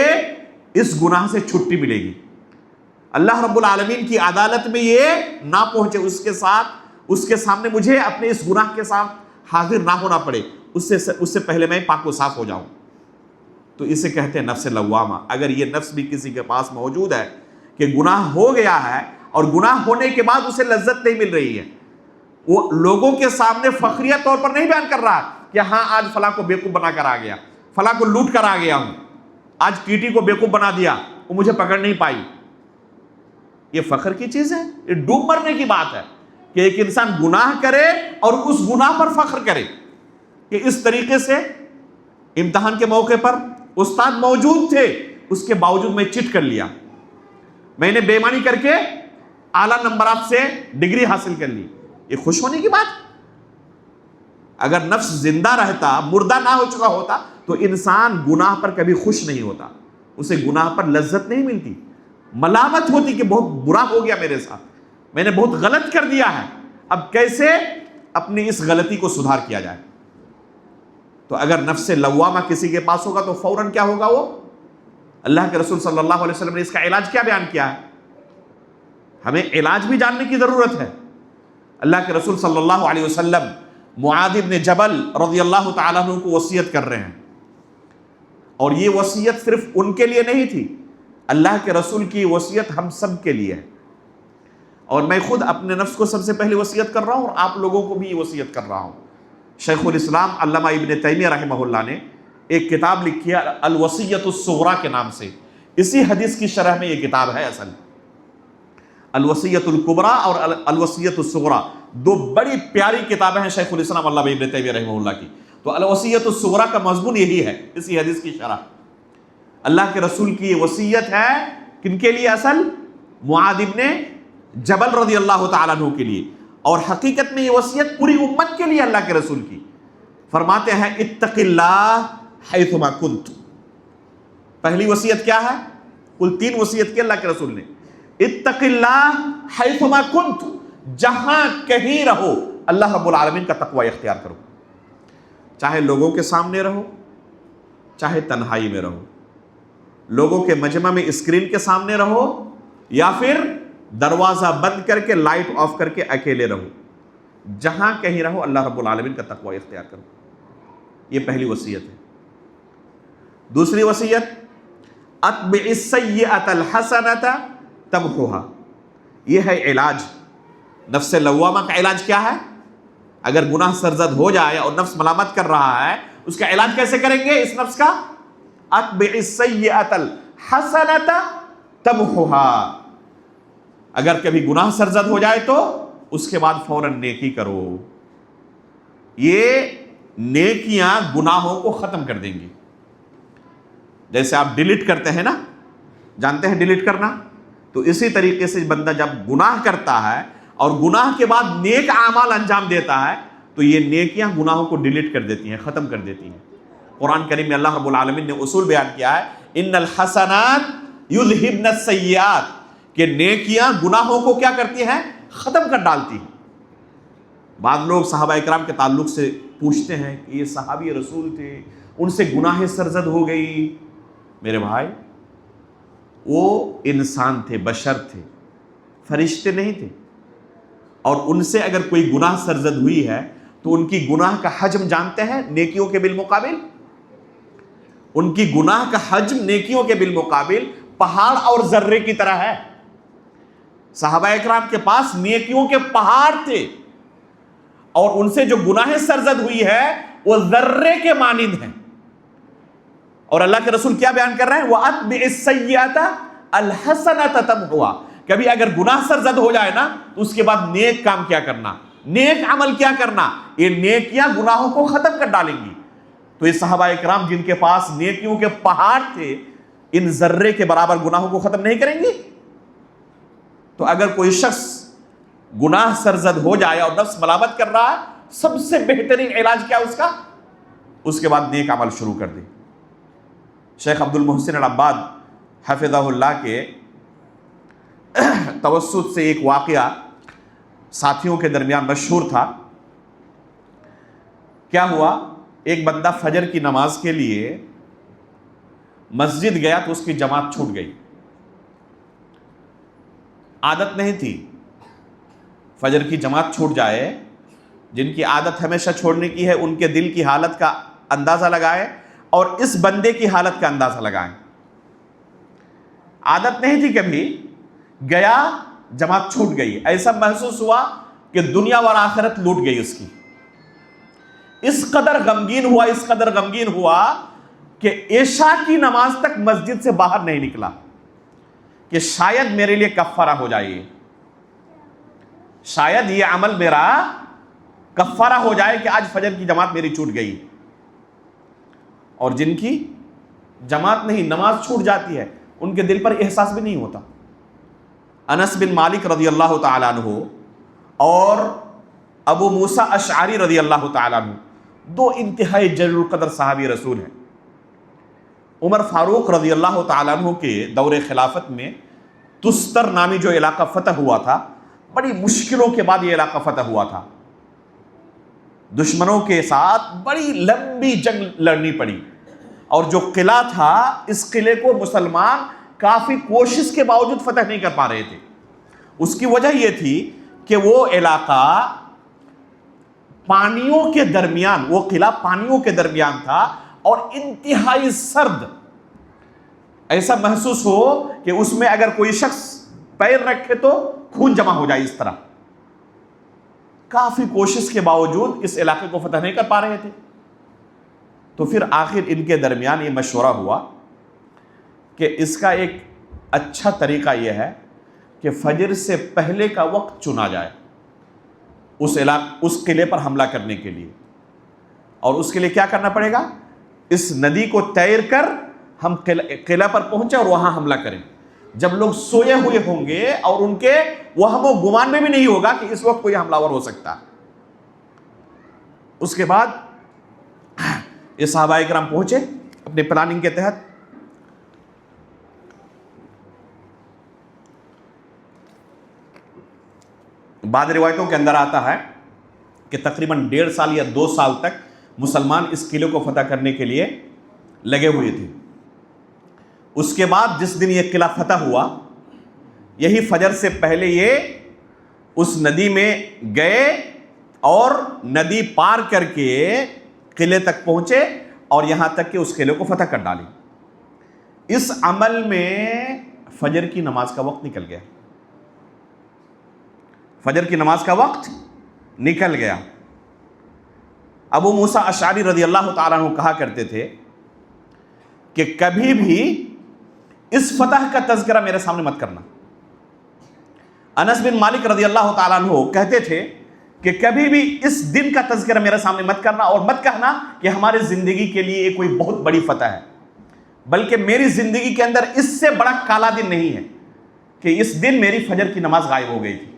اس گناہ سے چھٹی ملے گی. اللہ رب العالمین کی عدالت میں یہ نہ پہنچے، اس کے سامنے مجھے اپنے اس گناہ کے ساتھ حاضر نہ ہونا پڑے، اس سے پہلے میں پاک و صاف ہو جاؤں. تو اسے کہتے ہیں نفس لوامہ. اگر یہ نفس بھی کسی کے پاس موجود ہے کہ گناہ ہو گیا ہے اور گناہ ہونے کے بعد اسے لذت نہیں مل رہی ہے، وہ لوگوں کے سامنے فخریہ طور پر نہیں بیان کر رہا کہ ہاں آج فلاں کو بیوقوف بنا کر آ گیا، فلاں کو لوٹ کر آ گیا ہوں، آج ٹی کو بیوقوف بنا دیا، وہ مجھے پکڑ نہیں پائی. یہ فخر کی چیز ہے، یہ ڈوب مرنے کی بات ہے کہ ایک انسان گناہ کرے اور اس گناہ پر فخر کرے کہ اس طریقے سے امتحان کے موقع پر استاد موجود تھے، اس کے باوجود میں چٹ کر لیا، میں نے بے ایمانی کر کے اعلیٰ نمبرات سے ڈگری حاصل کر لی. یہ خوش ہونے کی بات؟ اگر نفس زندہ رہتا، مردہ نہ ہو چکا ہوتا، تو انسان گناہ پر کبھی خوش نہیں ہوتا، اسے گناہ پر لذت نہیں ملتی، ملامت ہوتی کہ بہت برا ہو گیا میرے ساتھ، میں نے بہت غلط کر دیا ہے، اب کیسے اپنی اس غلطی کو سدھار کیا جائے. تو اگر نفس لوامہ کسی کے پاس ہوگا تو فوراً کیا ہوگا؟ وہ اللہ کے رسول صلی اللہ علیہ وسلم نے اس کا علاج کیا بیان کیا ہے؟ ہمیں علاج بھی جاننے کی ضرورت ہے. اللہ کے رسول صلی اللہ علیہ وسلم معاذ بن جبل رضی اللہ تعالیٰ عنہ کو وصیت کر رہے ہیں، اور یہ وصیت صرف ان کے لیے نہیں تھی، اللہ کے رسول کی وصیت ہم سب کے لیے ہے. اور میں خود اپنے نفس کو سب سے پہلے وصیت کر رہا ہوں اور آپ لوگوں کو بھی یہ وصیت کر رہا ہوں. شیخ الاسلام علامہ ابن تیمیہ رحمہ اللہ نے ایک کتاب لکھی ہے الوصیۃ الصغریٰ کے نام سے. اسی حدیث کی شرح میں یہ کتاب ہے. اصل الوصیۃ الکبریٰ اور الوصیۃ الصغریٰ دو بڑی پیاری کتابیں ہیں شیخ الاسلام علامہ ابن تیمیہ رحمہ اللہ کی. تو الوصیۃ الصغریٰ کا مضمون یہی ہے، اسی حدیث کی شرح. اللہ کے رسول کی یہ وصیت ہے کن کے لیے؟ اصل معاذ بن جبل رضی اللہ تعالیٰ عنہ کے لیے، اور حقیقت میں یہ وصیت پوری امت کے لیے اللہ کے رسول کی. فرماتے ہیں اتق اللہ حیثما کنت. پہلی وصیت کیا ہے؟ کل 3 وصیت کی اللہ کے رسول نے. اتق اللہ حیثما کنت، جہاں کہیں رہو اللہ رب العالمین کا تقوی اختیار کرو، چاہے لوگوں کے سامنے رہو، چاہے تنہائی میں رہو، لوگوں کے مجمع میں اسکرین کے سامنے رہو، یا پھر دروازہ بند کر کے لائٹ آف کر کے اکیلے رہو، جہاں کہیں رہو اللہ رب العالمین کا تقوی اختیار کرو. یہ پہلی وصیت ہے. دوسری وصیت اتبع السیئۃ الحسنۃ تمحوها. یہ ہے علاج. نفس لوامہ کا علاج کیا ہے؟ اگر گناہ سرزد ہو جائے اور نفس ملامت کر رہا ہے، اس کا علاج کیسے کریں گے اس نفس کا؟ اتبع السیئۃ الحسنۃ تمحوها. اگر کبھی گناہ سرزد ہو جائے تو اس کے بعد فوراً نیکی کرو. یہ نیکیاں گناہوں کو ختم کر دیں گی. جیسے آپ ڈیلیٹ کرتے ہیں نا، جانتے ہیں ڈیلیٹ کرنا؟ تو اسی طریقے سے بندہ جب گناہ کرتا ہے اور گناہ کے بعد نیک اعمال انجام دیتا ہے تو یہ نیکیاں گناہوں کو ڈیلیٹ کر دیتی ہیں، ختم کر دیتی ہیں. قرآن کریم میں اللہ رب العالمین نے اصول بیان کیا ہے ان الحسنات یذہبن السیئات، کہ نیکیاں گناہوں کو کیا کرتی ہیں؟ ختم کر ڈالتی ہیں. بعض لوگ صحابہ اکرام کے تعلق سے پوچھتے ہیں کہ یہ صحابی رسول تھے، ان سے گناہ سرزد ہو گئی. میرے بھائی، وہ انسان تھے، بشر تھے، فرشتے نہیں تھے. اور ان سے اگر کوئی گناہ سرزد ہوئی ہے تو ان کی گناہ کا حجم جانتے ہیں نیکیوں کے بالمقابل؟ ان کی گناہ کا حجم نیکیوں کے بالمقابل پہاڑ اور ذرے کی طرح ہے. صحابہ اکرام کے پاس نیکیوں کے پہاڑ تھے، اور ان سے جو گناہ سرزد ہوئی ہے وہ ذرے کے مانند ہیں. اور اللہ کے رسول کیا بیان کر رہے ہیں؟ وَأَتْبِعِ السَّيِّئَةَ الْحَسَنَةَ تَمْحُوهَا. کبھی اگر گناہ سرزد ہو جائے نا تو اس کے بعد نیک کام کیا کرنا، نیک عمل کیا کرنا. یہ نیکیاں گناہوں کو ختم کر ڈالیں گی. تو یہ صحابہ اکرام جن کے پاس نیکیوں کے پہاڑ تھے، ان ذرے کے برابر گناہوں کو ختم نہیں کریں گی. تو اگر کوئی شخص گناہ سرزد ہو جائے اور نفس ملامت کر رہا ہے، سب سے بہترین علاج کیا اس کا؟ اس کے بعد نیک عمل شروع کر دے. شیخ عبد المحسن العباد حفظہ اللہ کے توسط سے ایک واقعہ ساتھیوں کے درمیان مشہور تھا. کیا ہوا؟ ایک بندہ فجر کی نماز کے لیے مسجد گیا تو اس کی جماعت چھوٹ گئی. عادت نہیں تھی فجر کی جماعت چھوٹ جائے. جن کی عادت ہمیشہ چھوڑنے کی ہے ان کے دل کی حالت کا اندازہ لگائے اور اس بندے کی حالت کا اندازہ لگائیں. عادت نہیں تھی, کبھی گیا جماعت چھوٹ گئی. ایسا محسوس ہوا کہ دنیا اور آخرت لوٹ گئی اس کی. اس قدر غمگین ہوا کہ عشاء کی نماز تک مسجد سے باہر نہیں نکلا کہ شاید میرے لیے کفارہ ہو جائے, شاید یہ عمل میرا کفارہ ہو جائے کہ آج فجر کی جماعت میری چھوٹ گئی. اور جن کی جماعت نہیں, نماز چھوٹ جاتی ہے, ان کے دل پر احساس بھی نہیں ہوتا. انس بن مالک رضی اللہ تعالیٰ عنہ اور ابو موسیٰ اشعری رضی اللہ تعالیٰ عنہ دو انتہائی جلیل القدر صحابی رسول ہیں. عمر فاروق رضی اللہ تعالیٰ عنہ کے دور خلافت میں تستر نامی جو علاقہ فتح ہوا تھا, بڑی مشکلوں کے بعد یہ علاقہ فتح ہوا تھا. دشمنوں کے ساتھ بڑی لمبی جنگ لڑنی پڑی, اور جو قلعہ تھا اس قلعے کو مسلمان کافی کوشش کے باوجود فتح نہیں کر پا رہے تھے. اس کی وجہ یہ تھی کہ وہ علاقہ پانیوں کے درمیان, وہ قلعہ پانیوں کے درمیان تھا اور انتہائی سرد. ایسا محسوس ہو کہ اس میں اگر کوئی شخص پیر رکھے تو خون جمع ہو جائے. اس طرح کافی کوشش کے باوجود اس علاقے کو فتح نہیں کر پا رہے تھے. تو پھر آخر ان کے درمیان یہ مشورہ ہوا کہ اس کا ایک اچھا طریقہ یہ ہے کہ فجر سے پہلے کا وقت چنا جائے اس قلعے پر حملہ کرنے کے لیے. اور اس کے لیے کیا کرنا پڑے گا, اس ندی کو تیر کر ہم قلعہ پر پہنچے اور وہاں حملہ کریں جب لوگ سوئے ہوئے ہوں گے اور ان کے وہم و گمان میں بھی نہیں ہوگا کہ اس وقت کوئی حملہ آور ہو سکتا. اس کے بعد یہ صحابہ کرام پہنچے اپنے پلاننگ کے تحت. بعض روایتوں کے اندر آتا ہے کہ تقریباً 1.5 سال یا 2 سال تک مسلمان اس قلعے کو فتح کرنے کے لیے لگے ہوئے تھے. اس کے بعد جس دن یہ قلعہ فتح ہوا, یہی فجر سے پہلے یہ اس ندی میں گئے اور ندی پار کر کے قلعے تک پہنچے اور یہاں تک کہ اس قلعے کو فتح کر ڈالی. اس عمل میں فجر کی نماز کا وقت نکل گیا. فجر کی نماز کا وقت نکل گیا. ابو موسیٰ اشعری رضی اللہ تعالیٰ عنہ کہا کرتے تھے کہ کبھی بھی اس فتح کا تذکرہ میرے سامنے مت کرنا. انس بن مالک رضی اللہ تعالیٰ عنہ کہتے تھے کہ کبھی بھی اس دن کا تذکرہ میرے سامنے مت کرنا اور مت کہنا کہ ہماری زندگی کے لیے یہ کوئی بہت بڑی فتح ہے, بلکہ میری زندگی کے اندر اس سے بڑا کالا دن نہیں ہے کہ اس دن میری فجر کی نماز غائب ہو گئی تھی.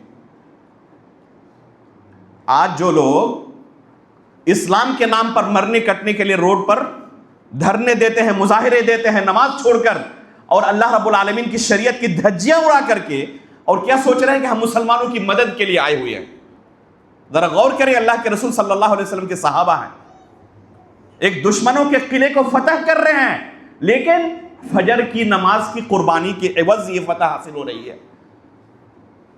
آج جو لوگ اسلام کے نام پر مرنے کٹنے کے لیے روڈ پر دھرنے دیتے ہیں, مظاہرے دیتے ہیں نماز چھوڑ کر, اور اللہ رب العالمین کی شریعت کی دھجیاں اڑا کر کے, اور کیا سوچ رہے ہیں کہ ہم مسلمانوں کی مدد کے لیے آئے ہوئے ہیں. ذرا غور کریں, اللہ کے رسول صلی اللہ علیہ وسلم کے صحابہ ہیں, ایک دشمنوں کے قلعے کو فتح کر رہے ہیں, لیکن فجر کی نماز کی قربانی کے عوض یہ فتح حاصل ہو رہی ہے.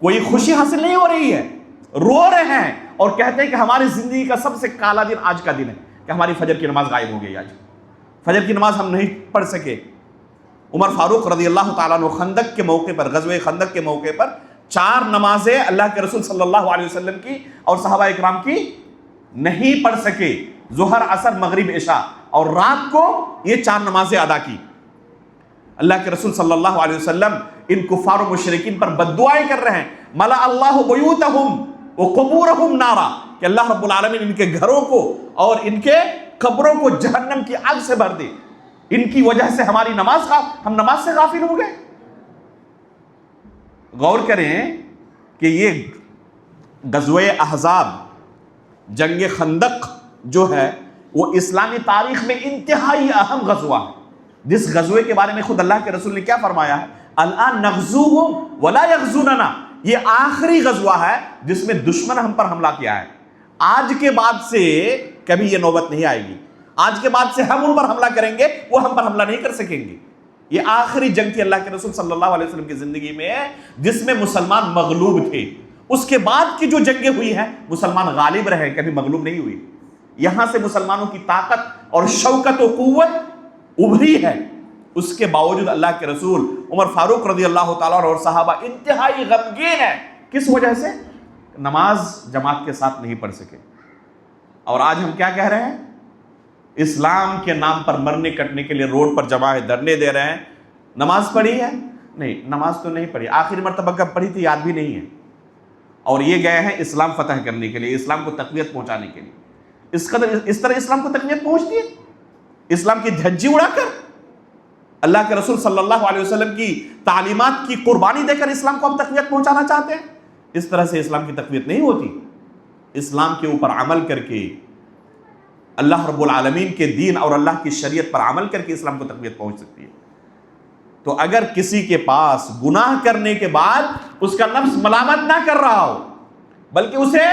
کوئی خوشی حاصل نہیں ہو رہی ہے, رو رہے ہیں اور کہتے ہیں کہ ہماری زندگی کا سب سے کالا دن آج کا دن ہے کہ ہماری فجر کی نماز غائب ہو گئی. آج فجر کی نماز ہم نہیں پڑھ سکے. عمر فاروق رضی اللہ تعالیٰ عنہ خندق کے موقع پر, غزوہ خندق کے موقع پر 4 نمازیں اللہ کے رسول صلی اللہ علیہ وسلم کی اور صحابہ اکرام کی نہیں پڑھ سکے. ظہر, عصر, مغرب, عشاء, اور رات کو یہ 4 نمازیں ادا کی. اللہ کے رسول صلی اللہ علیہ وسلم ان کفار و مشرکین پر بد دعائیں کر رہے ہیں, ملا اللہ بیوتہم وقبورہم نارا, کہ اللہ رب العالمین ان کے گھروں کو اور ان کے قبروں کو جہنم کی آگ سے بھر دے. ان کی وجہ سے ہم نماز سے غافل ہو گئے. غور کریں کہ یہ غزوہ احزاب, جنگ خندق جو ہے وہ اسلامی تاریخ میں انتہائی اہم غزوہ ہے, جس غزوے کے بارے میں خود اللہ کے رسول نے کیا فرمایا ہے, الان نغزوہم ولا یغزوننا, یہ آخری غزوہ ہے جس میں دشمن ہم پر حملہ کیا ہے. آج کے بعد سے کبھی یہ نوبت نہیں آئے گی. آج کے بعد سے ہم ان پر حملہ کریں گے, وہ ہم پر حملہ نہیں کر سکیں گے. یہ آخری جنگ تھی اللہ کے رسول صلی اللہ علیہ وسلم کی زندگی میں جس میں مسلمان مغلوب تھے. اس کے بعد کی جو جنگیں ہوئی ہیں مسلمان غالب رہے, کبھی مغلوب نہیں ہوئی. یہاں سے مسلمانوں کی طاقت اور شوکت و قوت ابھری ہے. اس کے باوجود اللہ کے رسول عمر فاروق رضی اللہ تعالیٰ اور صحابہ انتہائی غمگین ہیں. کس وجہ سے؟ نماز جماعت کے ساتھ نہیں پڑھ سکے. اور آج ہم کیا کہہ رہے ہیں؟ اسلام کے نام پر مرنے کٹنے کے لیے روڈ پر جمع ہے, دھرنے دے رہے ہیں. نماز پڑھی ہے؟ نہیں, نماز تو نہیں پڑھی. آخری مرتبہ کب پڑھی تھی یاد بھی نہیں ہے. اور یہ گئے ہیں اسلام فتح کرنے کے لیے, اسلام کو تقویت پہنچانے کے لیے. اس طرح اسلام کو تقویت پہنچتی ہے اسلام کی دھجی اڑا کر. اللہ کے رسول صلی اللہ علیہ وسلم کی تعلیمات کی قربانی دے کر اسلام کو ہم تقویت پہنچانا چاہتے ہیں. اس طرح سے اسلام کی تقویت نہیں ہوتی. اسلام کے اوپر عمل کر کے, اللہ رب العالمین کے دین اور اللہ کی شریعت پر عمل کر کے اسلام کو تقویت پہنچ سکتی ہے. تو اگر کسی کے پاس گناہ کرنے کے بعد اس کا نفس ملامت نہ کر رہا ہو, بلکہ اسے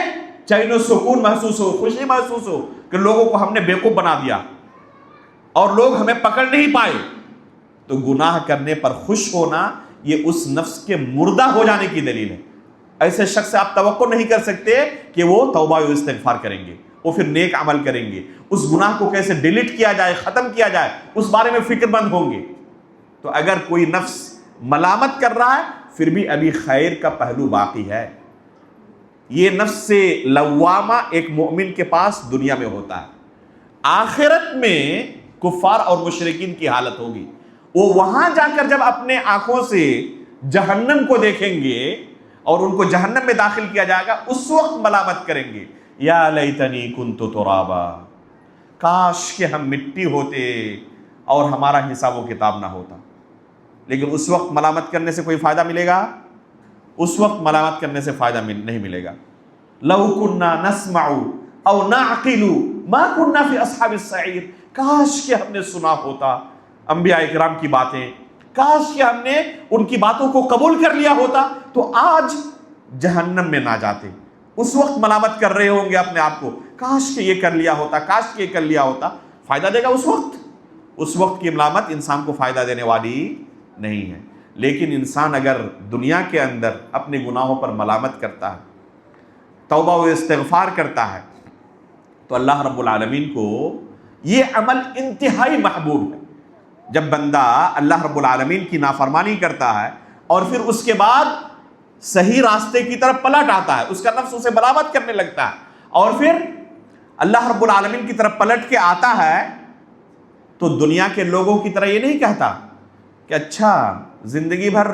چین و سکون محسوس ہو, خوشی محسوس ہو کہ لوگوں کو ہم نے بیوقوف بنا دیا اور لوگ ہمیں پکڑ نہیں پائے, تو گناہ کرنے پر خوش ہونا یہ اس نفس کے مردہ ہو جانے کی دلیل ہے. ایسے شخص سے آپ توقع نہیں کر سکتے کہ وہ توبہ و استغفار کریں گے, وہ پھر نیک عمل کریں گے, اس گناہ کو کیسے ڈیلیٹ کیا جائے, ختم کیا جائے, اس بارے میں فکر مند ہوں گے. تو اگر کوئی نفس ملامت کر رہا ہے پھر بھی ابھی خیر کا پہلو باقی ہے. یہ نفس سے لوامہ ایک مومن کے پاس دنیا میں ہوتا ہے. آخرت میں کفار اور مشرکین کی حالت ہوگی, وہ وہاں جا کر جب اپنے آنکھوں سے جہنم کو دیکھیں گے اور ان کو جہنم میں داخل کیا جائے گا, اس وقت ملامت کریں گے, یا لیتنی کنت ترابا, کاش کہ ہم مٹی ہوتے اور ہمارا حساب و کتاب نہ ہوتا. لیکن اس وقت ملامت کرنے سے کوئی فائدہ ملے گا؟ اس وقت ملامت کرنے سے فائدہ نہیں ملے گا. لو کنا نسمع او نعقل ما کنا فی اصحاب السعیر, کاش کہ ہم نے سنا ہوتا انبیاء اکرام کی باتیں, کاش کہ ہم نے ان کی باتوں کو قبول کر لیا ہوتا تو آج جہنم میں نہ جاتے. اس وقت ملامت کر رہے ہوں گے اپنے آپ کو, کاش کہ یہ کر لیا ہوتا, کاش کہ یہ کر لیا ہوتا. فائدہ دے گا اس وقت؟ اس وقت کی ملامت انسان کو فائدہ دینے والی نہیں ہے. لیکن انسان اگر دنیا کے اندر اپنے گناہوں پر ملامت کرتا ہے, توبہ و استغفار کرتا ہے, تو اللہ رب العالمین کو یہ عمل انتہائی محبوب ہے. جب بندہ اللہ رب العالمین کی نافرمانی کرتا ہے اور پھر اس کے بعد صحیح راستے کی طرف پلٹ آتا ہے, اس کا نفس اسے ملامت کرنے لگتا ہے اور پھر اللہ رب العالمین کی طرف پلٹ کے آتا ہے, تو دنیا کے لوگوں کی طرح یہ نہیں کہتا کہ اچھا زندگی بھر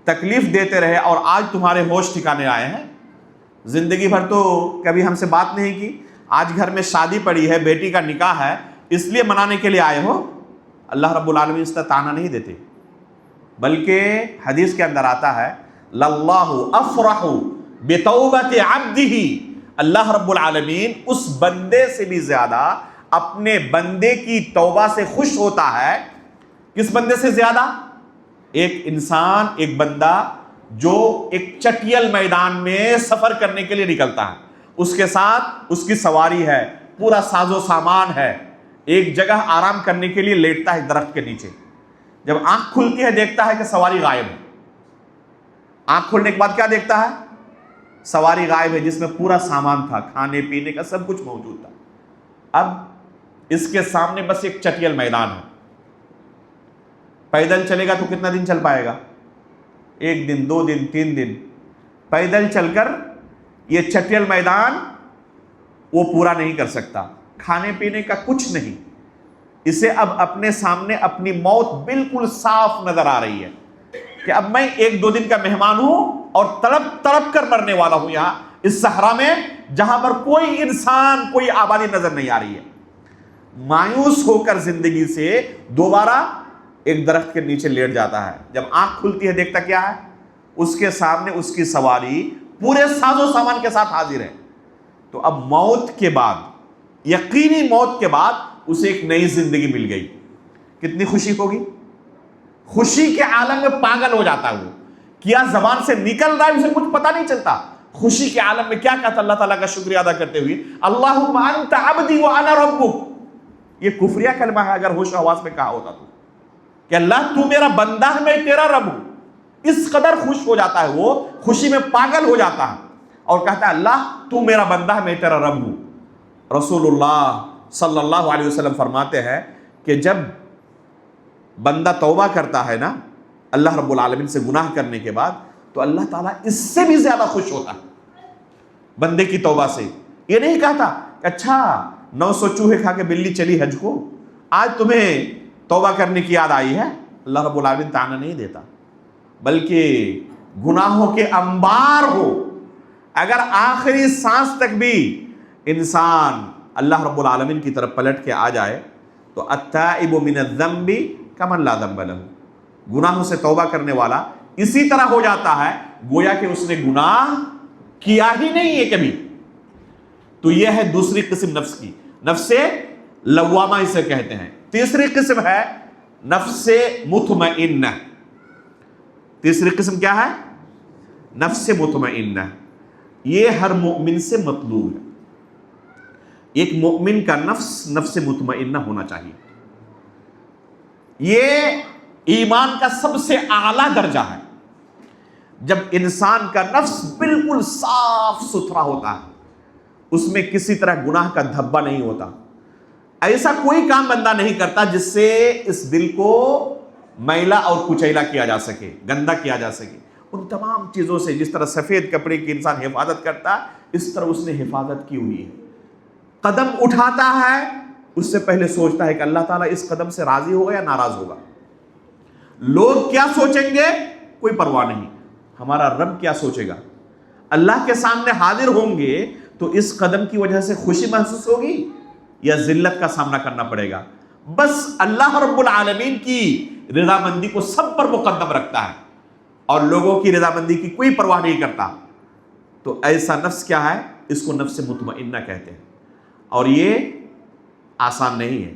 تکلیف دیتے رہے اور آج تمہارے ہوش ٹھکانے آئے ہیں, زندگی بھر تو کبھی ہم سے بات نہیں کی, آج گھر میں شادی پڑی ہے, بیٹی کا نکاح ہے, اس لیے منانے کے لیے آئے ہو. اللہ رب العالمین اس طرح طعنہ نہیں دیتے, بلکہ حدیث کے اندر آتا ہے للہ افرح بتوبۃ عبدہ, اللہ رب العالمین اس بندے سے بھی زیادہ اپنے بندے کی توبہ سے خوش ہوتا ہے. کس بندے سے زیادہ؟ ایک انسان, ایک بندہ جو ایک چٹیل میدان میں سفر کرنے کے لیے نکلتا ہے, اس کے ساتھ اس کی سواری ہے, پورا ساز و سامان ہے, ایک جگہ آرام کرنے کے لیے لیٹتا ہے درخت کے نیچے. جب آنکھ کھلتی ہے دیکھتا ہے کہ سواری غائب ہے. آنکھ کھلنے کے بعد کیا دیکھتا ہے؟ سواری غائب ہے جس میں پورا سامان تھا, کھانے پینے کا سب کچھ موجود تھا. اب اس کے سامنے بس ایک چٹیل میدان ہے. پیدل چلے گا تو کتنا دن چل پائے گا؟ 1 دن, 2 دن, 3 دن. پیدل چل کر یہ چٹیل میدان وہ پورا نہیں کر سکتا. کھانے پینے کا کچھ نہیں. اسے اب اپنے سامنے اپنی موت بالکل صاف نظر آ رہی ہے کہ اب میں 1-2 دن کا مہمان ہوں اور تڑپ تڑپ کر مرنے والا ہوں یہاں اس صحرا میں, جہاں پر کوئی انسان, کوئی آبادی نظر نہیں آ رہی ہے. مایوس ہو کر زندگی سے دوبارہ ایک درخت کے نیچے لیٹ جاتا ہے. جب آنکھ کھلتی ہے دیکھتا کیا ہے؟ اس کے سامنے اس کی سواری پورے ساز و سامان کے ساتھ حاضر ہے. تو اب موت کے بعد, یقینی موت کے بعد اسے ایک نئی زندگی مل گئی. کتنی خوشی ہوگی؟ خوشی کے عالم میں پاگل ہو جاتا ہے وہ. کیا زبان سے نکل رہا ہے اسے کچھ پتہ نہیں چلتا. خوشی کے عالم میں کیا کہتا اللہ تعالیٰ کا شکریہ ادا کرتے ہوئے, اللہم انت عبدی وانا ربک. یہ کفریہ کلمہ ہے اگر ہوش و حواس میں کہا ہوتا تو. کہ اللہ تو میرا بندہ ہے، میں تیرا رب ہوں، اس قدر خوش ہو جاتا ہے، وہ خوشی میں پاگل ہو جاتا ہے اور کہتا ہے اللہ تو میرا بندہ ہے، میں تیرا رب ہوں۔ رسول اللہ صلی اللہ علیہ وسلم فرماتے ہیں کہ جب بندہ توبہ کرتا ہے نا اللہ رب العالمین سے گناہ کرنے کے بعد، تو اللہ تعالیٰ اس سے بھی زیادہ خوش ہوتا ہے بندے کی توبہ سے۔ یہ نہیں کہتا کہ اچھا 900 چوہے کھا کے بلی چلی حج کو، آج تمہیں توبہ کرنے کی یاد آئی ہے، اللہ رب العالمین طعنہ نہیں دیتا، بلکہ گناہوں کے انبار ہو، اگر آخری سانس تک بھی انسان اللہ رب العالمین کی طرف پلٹ کے آ جائے تو التائب من الذنب کمن لا ذنب لہ، گناہوں سے توبہ کرنے والا اسی طرح ہو جاتا ہے گویا کہ اس نے گناہ کیا ہی نہیں ہے کبھی۔ تو یہ ہے دوسری قسم نفس کی، نفس لوامہ اسے کہتے ہیں۔ تیسری قسم ہے نفس مطمئنہ۔ تیسری قسم کیا ہے؟ نفس مطمئنہ۔ یہ ہر مومن سے مطلوب ہے، ایک مومن کا نفس نفس مطمئنہ ہونا چاہیے۔ یہ ایمان کا سب سے اعلیٰ درجہ ہے، جب انسان کا نفس بالکل صاف ستھرا ہوتا ہے، اس میں کسی طرح گناہ کا دھبا نہیں ہوتا، ایسا کوئی کام بندہ نہیں کرتا جس سے اس دل کو میلا اور کچیلا کیا جا سکے، گندا کیا جا سکے۔ ان تمام چیزوں سے جس طرح سفید کپڑے کی انسان حفاظت کرتا ہے، اس طرح اس نے حفاظت کی ہوئی ہے۔ قدم اٹھاتا ہے اس سے پہلے سوچتا ہے کہ اللہ تعالیٰ اس قدم سے راضی ہوگا یا ناراض ہوگا، لوگ کیا سوچیں گے کوئی پرواہ نہیں، ہمارا رب کیا سوچے گا۔ اللہ کے سامنے حاضر ہوں گے تو اس قدم کی وجہ سے خوشی محسوس ہوگی یا ذلت کا سامنا کرنا پڑے گا۔ بس اللہ رب العالمین کی رضامندی کو سب پر مقدم رکھتا ہے اور لوگوں کی رضامندی کی کوئی پرواہ نہیں کرتا۔ تو ایسا نفس کیا ہے؟ اس کو نفس مطمئنہ کہتے ہیں، اور یہ آسان نہیں ہے۔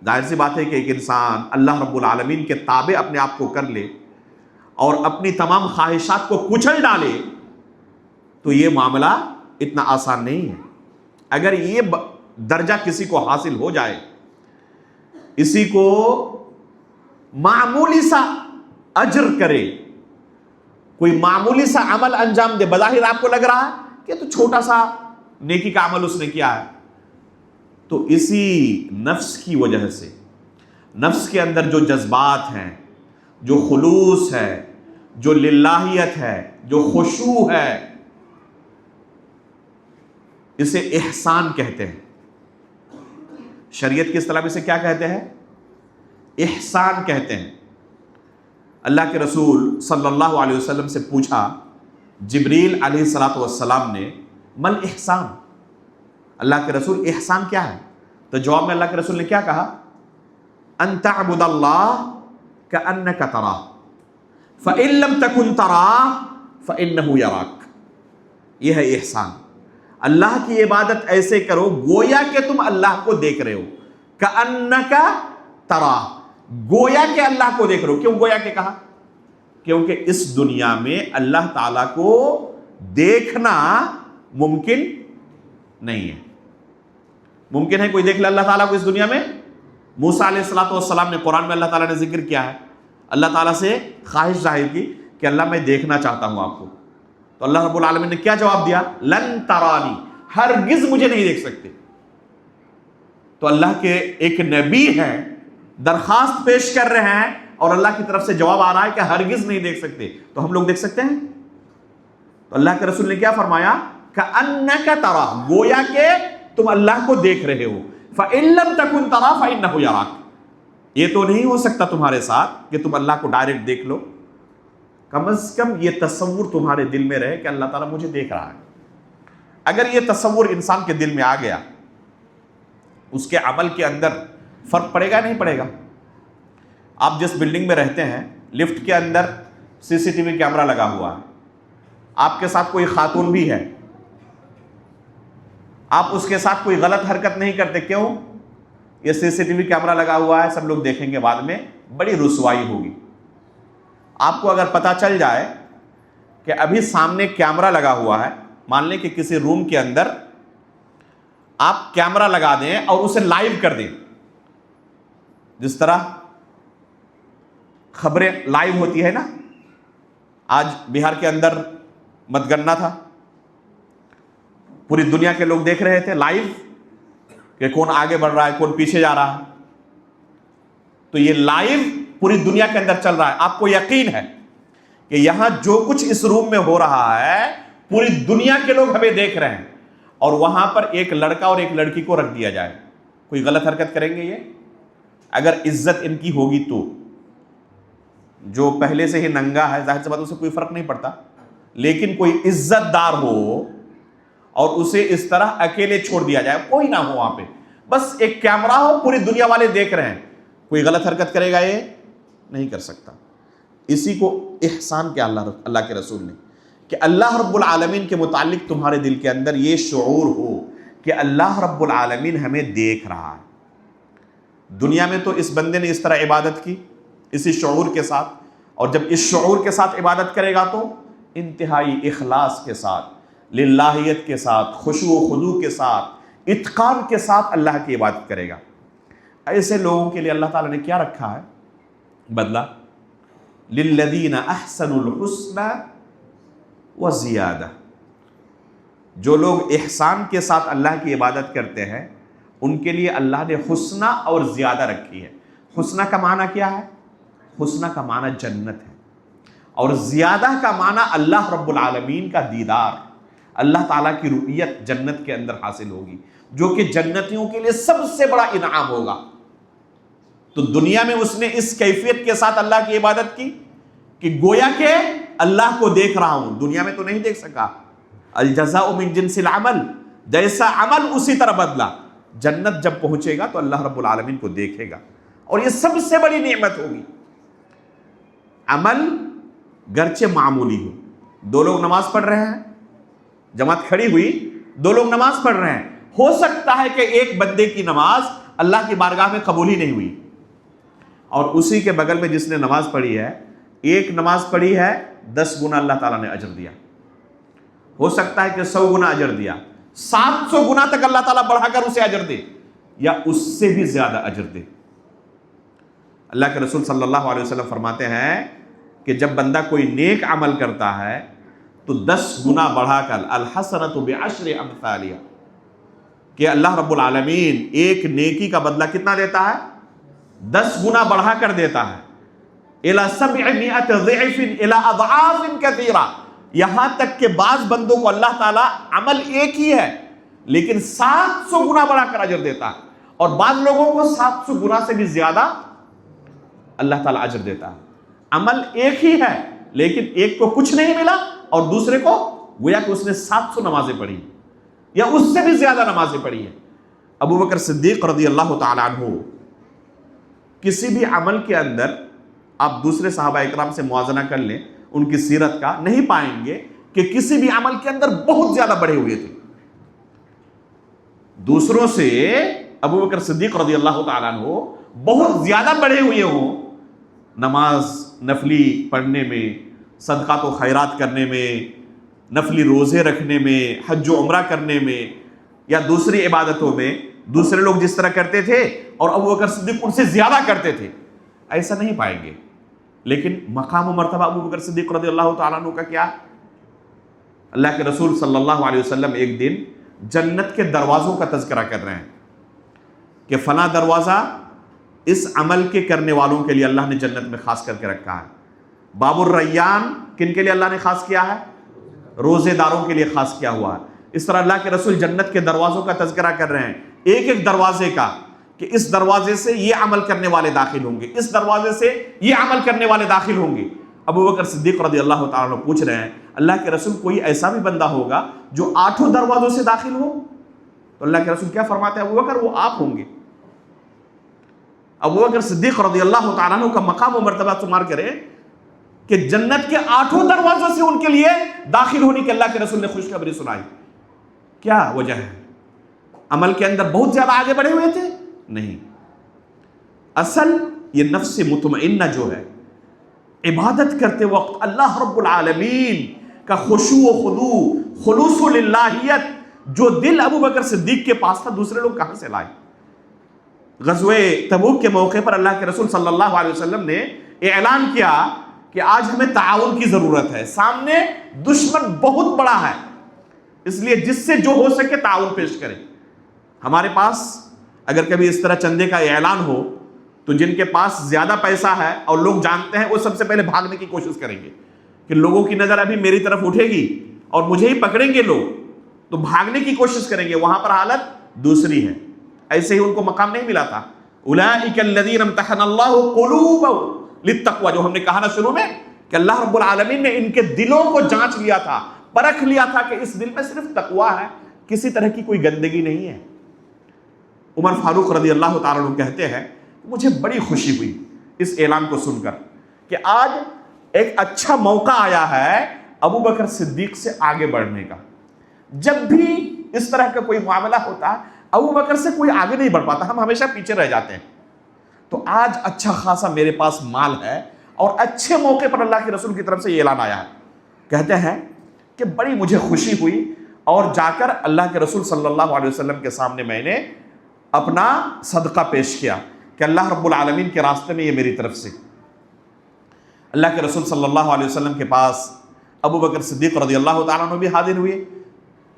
ظاہر سی بات ہے کہ ایک انسان اللہ رب العالمین کے تابع اپنے آپ کو کر لے اور اپنی تمام خواہشات کو کچل ڈالے تو یہ معاملہ اتنا آسان نہیں ہے۔ اگر یہ درجہ کسی کو حاصل ہو جائے، اسی کو معمولی سا اجر کرے، کوئی معمولی سا عمل انجام دے، بظاہر آپ کو لگ رہا ہے کہ تو چھوٹا سا نیکی کا عمل اس نے کیا ہے، تو اسی نفس کی وجہ سے، نفس کے اندر جو جذبات ہیں، جو خلوص ہے، جو للہیت ہے، جو خشوع ہے، اسے احسان کہتے ہیں۔ شریعت کی اصطلاح میں اسے کیا کہتے ہیں؟ احسان کہتے ہیں۔ اللہ کے رسول صلی اللہ علیہ وسلم سے پوچھا جبریل علیہ الصلوۃ والسلام نے، مل احسان، اللہ کے رسول احسان کیا ہے؟ تو جواب میں اللہ کے رسول نے کیا کہا؟ ان تعبد اللہ کأنک تراہ فإن لم تکن تراہ فإنہ یراک۔ یہ ہے احسان، اللہ کی عبادت ایسے کرو گویا کہ تم اللہ کو دیکھ رہے ہو، کأنک تراہ، گویا کہ اللہ کو دیکھ رہے ہو۔ کیوں گویا کہ کہا؟ کیونکہ اس دنیا میں اللہ تعالیٰ کو دیکھنا ممکن نہیں ہے۔ ممکن ہے کوئی دیکھ لے اللہ تعالیٰ کو اس دنیا میں؟ موسیٰ علیہ السلام نے قرآن میں اللہ تعالیٰ نے ذکر کیا ہے، اللہ تعالیٰ سے خواہش ظاہر کی کہ اللہ میں دیکھنا چاہتا ہوں آپ کو، تو اللہ رب العالمین نے کیا جواب دیا؟ لن ترانی، ہرگز مجھے نہیں دیکھ سکتے۔ تو اللہ کے ایک نبی ہیں، درخواست پیش کر رہے ہیں اور اللہ کی طرف سے جواب آ رہا ہے کہ ہرگز نہیں دیکھ سکتے، تو ہم لوگ دیکھ سکتے ہیں؟ تو اللہ کے رسول نے کیا فرمایا؟ کأنک تراہ، گویا کہ تم اللہ کو دیکھ رہے ہو، فإن لم تکن تراہ فإنہ یراک۔ یہ تو نہیں ہو سکتا تمہارے ساتھ کہ تم اللہ کو ڈائریکٹ دیکھ لو، کم از کم یہ تصور تمہارے دل میں رہے کہ اللہ تعالیٰ مجھے دیکھ رہا ہے۔ اگر یہ تصور انسان کے دل میں آ گیا، اس کے عمل کے اندر فرق پڑے گا نہیں پڑے گا؟ آپ جس بلڈنگ میں رہتے ہیں، لفٹ کے اندر CCTV کیمرہ لگا ہوا ہے، آپ کے ساتھ کوئی خاتون بھی ہے، آپ اس کے ساتھ کوئی غلط حرکت نہیں کرتے، کیوں؟ یہ CCTV کیمرہ لگا ہوا ہے، سب لوگ دیکھیں گے، بعد میں بڑی رسوائی ہوگی۔ آپ کو اگر پتہ چل جائے کہ ابھی سامنے کیمرہ لگا ہوا ہے، مان لیں کہ کسی روم کے اندر آپ کیمرہ لگا دیں اور اسے لائیو کر دیں، جس طرح خبریں لائیو ہوتی ہے نا. آج بہار کے اندر متگنہ تھا، پوری دنیا کے لوگ دیکھ رہے تھے لائیو کہ کون آگے بڑھ رہا ہے، کون پیچھے جا رہا ہے. تو یہ لائیو پوری دنیا کے اندر چل رہا ہے. آپ کو یقین ہے کہ یہاں جو کچھ اس روم میں ہو رہا ہے پوری دنیا کے لوگ ہمیں دیکھ رہے ہیں، اور وہاں پر ایک لڑکا اور ایک لڑکی کو رکھ دیا جائے، کوئی غلط حرکت کریں گے یہ؟ اگر عزت ان کی ہوگی تو. جو پہلے سے ہی ننگا ہے ظاہر سی بات اسے کوئی فرق نہیں پڑتا، لیکن کوئی عزت دار ہو اور اسے اس طرح اکیلے چھوڑ دیا جائے، کوئی نہ ہو وہاں پہ، بس ایک کیمرہ ہو، پوری دنیا والے دیکھ رہے ہیں، کوئی غلط حرکت کرے گا یہ؟ نہیں کر سکتا. اسی کو احسان کیا اللہ کے رسول نے، کہ اللہ رب العالمین کے متعلق تمہارے دل کے اندر یہ شعور ہو کہ اللہ رب العالمین ہمیں دیکھ رہا ہے. دنیا میں تو اس بندے نے اس طرح عبادت کی اسی شعور کے ساتھ، اور جب اس شعور کے ساتھ عبادت کرے گا تو انتہائی اخلاص کے ساتھ، للہیت کے ساتھ، خشوع و خضوع کے ساتھ، اتقان کے ساتھ اللہ کی عبادت کرے گا. ایسے لوگوں کے لیے اللہ تعالیٰ نے کیا رکھا ہے بدلہ؟ للذین احسنوا الحسنى وزیادہ. جو لوگ احسان کے ساتھ اللہ کی عبادت کرتے ہیں ان کے لیے اللہ نے حسنہ اور زیادہ رکھی ہے. حسنہ کا معنی کیا ہے؟ حسنہ کا معنی جنت ہے، اور زیادہ کا معنی اللہ رب العالمین کا دیدار، اللہ تعالیٰ کی رؤیت جنت کے اندر حاصل ہوگی، جو کہ جنتیوں کے لیے سب سے بڑا انعام ہوگا. تو دنیا میں اس نے اس کیفیت کے ساتھ اللہ کی عبادت کی کہ گویا کہ اللہ کو دیکھ رہا ہوں. دنیا میں تو نہیں دیکھ سکا. الجزاء من جنس العمل، جیسا عمل اسی طرح بدلا. جنت جب پہنچے گا تو اللہ رب العالمین کو دیکھے گا، اور یہ سب سے بڑی نعمت ہوگی. عمل گرچہ معمولی ہو، دو لوگ نماز پڑھ رہے ہیں، جماعت کھڑی ہوئی، دو لوگ نماز پڑھ رہے ہیں، ہو سکتا ہے کہ ایک بندے کی نماز اللہ کی بارگاہ میں قبول ہی نہیں ہوئی، اور اسی کے بغل میں جس نے نماز پڑھی ہے، ایک نماز پڑھی ہے 10 گنا اللہ تعالیٰ نے اجر دیا. ہو سکتا ہے کہ 100 گنا اجر دیا، 700 گنا تک اللہ تعالیٰ بڑھا کر اسے اجر دے، یا اس سے بھی زیادہ اجر دے. اللہ کے رسول صلی اللہ علیہ وسلم فرماتے ہیں کہ جب بندہ کوئی نیک عمل کرتا ہے تو 10 گنا بڑھا کر الحسنۃ بعشر امثالها، کہ اللہ رب العالمین ایک نیکی کا بدلہ کتنا دیتا ہے؟ 10 گنا بڑھا کر دیتا ہے. الى 700 ضعف الى اضعاف كثيرة، یہاں تک کہ بعض بندوں کو اللہ تعالیٰ عمل ایک ہی ہے لیکن 700 گنا بڑھا کر اجر دیتا ہے، اور بعض لوگوں کو 700 گنا سے بھی زیادہ اللہ تعالیٰ اجر دیتا ہے. عمل ایک ہی ہے لیکن ایک کو کچھ نہیں ملا اور دوسرے کو گویا کہ اس نے 700 نمازیں پڑھی یا اس سے بھی زیادہ نمازیں پڑھی ہیں. ابو بکر صدیق رضی اللہ تعالیٰ عنہ کسی بھی عمل کے اندر، آپ دوسرے صحابہ اکرام سے موازنہ کر لیں ان کی سیرت کا، نہیں پائیں گے کہ کسی بھی عمل کے اندر بہت زیادہ بڑھے ہوئے تھے. دوسروں سے ابو بکر صدیق رضی اللہ تعالیٰ عنہ بہت زیادہ بڑھے ہوئے ہوں، نماز نفلی پڑھنے میں، صدقات و خیرات کرنے میں، نفلی روزے رکھنے میں، حج و عمرہ کرنے میں، یا دوسری عبادتوں میں دوسرے لوگ جس طرح کرتے تھے اور ابو بکر صدیق ان سے زیادہ کرتے تھے، ایسا نہیں پائیں گے. لیکن مقام و مرتبہ ابو بکر صدیق رضی اللہ تعالیٰ عنہ کا کیا؟ اللہ کے رسول صلی اللہ علیہ وسلم ایک دن جنت کے دروازوں کا تذکرہ کر رہے ہیں کہ فلاں دروازہ اس عمل کے کرنے والوں کے لیے اللہ نے جنت میں خاص کر کے رکھا ہے. باب الریان کن کے لیے اللہ نے خاص کیا ہے؟ روزے داروں کے لیے خاص کیا ہوا ہے. اس طرح اللہ کے رسول جنت کے دروازوں کا تذکرہ کر رہے ہیں، ایک ایک دروازے کا، کہ اس دروازے سے یہ عمل کرنے والے داخل ہوں گے، اس دروازے سے یہ عمل کرنے والے داخل ہوں گے. ابو بکر صدیق رضی اللہ تعالیٰ عنہ پوچھ رہے ہیں اللہ کے رسول کوئی ایسا بھی بندہ ہوگا جو 8 دروازوں سے داخل ہو؟ تو اللہ کے رسول کیا فرماتے ہیں؟ ابو بکر وہ آپ ہوں گے. ابو بکر صدیق رضی اللہ تعالیٰ عنہ کا مقام و مرتبہ شمار کرے کہ جنت کے 8 دروازوں سے ان کے لیے داخل ہونے کے اللہ کے رسول نے خوشخبری سنائی. کیا وجہ ہے؟ عمل کے اندر بہت زیادہ آگے بڑھے ہوئے تھے؟ نہیں. اصل یہ نفس مطمئنہ جو ہے، عبادت کرتے وقت اللہ رب العالمین کا خشوع و خضوع، خلوص و للہیت جو دل ابو بکر صدیق کے پاس تھا، دوسرے لوگ کہاں سے لائے؟ غزوہ تبوک کے موقع پر اللہ کے رسول صلی اللہ علیہ وسلم نے اعلان کیا کہ آج ہمیں تعاون کی ضرورت ہے، سامنے دشمن بہت بڑا ہے، اس لیے جس سے جو ہو سکے تعاون پیش کریں۔ ہمارے پاس اگر کبھی اس طرح چندے کا اعلان ہو تو جن کے پاس زیادہ پیسہ ہے اور لوگ جانتے ہیں وہ سب سے پہلے بھاگنے کی کوشش کریں گے کہ لوگوں کی نظر ابھی میری طرف اٹھے گی اور مجھے ہی پکڑیں گے لوگ، تو بھاگنے کی کوشش کریں گے، وہاں پر حالت دوسری ہے۔ ایسے ہی ان کو مقام نہیں ملا تھا، اولئک الذین امتحن اللہ قلوبهم للتقوی، جو ہم نے کہا نا شروع میں کہ اللہ رب العالمین نے ان کے دلوں کو جانچ لیا تھا، پرکھ لیا تھا کہ اس دل میں صرف تقوی ہے، کسی طرح کی کوئی گندگی نہیں ہے۔ عمر فاروق رضی اللہ تعالیٰ عنہ کہتے ہیں مجھے بڑی خوشی ہوئی اس اعلان کو سن کر کہ آج ایک اچھا موقع آیا ہے ابو بکر صدیق سے آگے بڑھنے کا۔ جب بھی اس طرح کا کوئی معاملہ ہوتا ہے ابو بکر سے کوئی آگے نہیں بڑھ پاتا، ہم ہمیشہ پیچھے رہ جاتے ہیں، تو آج اچھا خاصا میرے پاس مال ہے اور اچھے موقع پر اللہ کے رسول کی طرف سے یہ اعلان آیا ہے۔ کہتے ہیں کہ بڑی مجھے خوشی ہوئی اور جا کر اللہ کے رسول صلی اللہ علیہ وسلم کے سامنے میں نے اپنا صدقہ پیش کیا کہ اللہ رب العالمین کے راستے میں یہ میری طرف سے۔ اللہ کے رسول صلی اللہ علیہ وسلم کے پاس ابو بکر صدیق رضی اللہ تعالیٰ عنہ بھی حاضر ہوئے،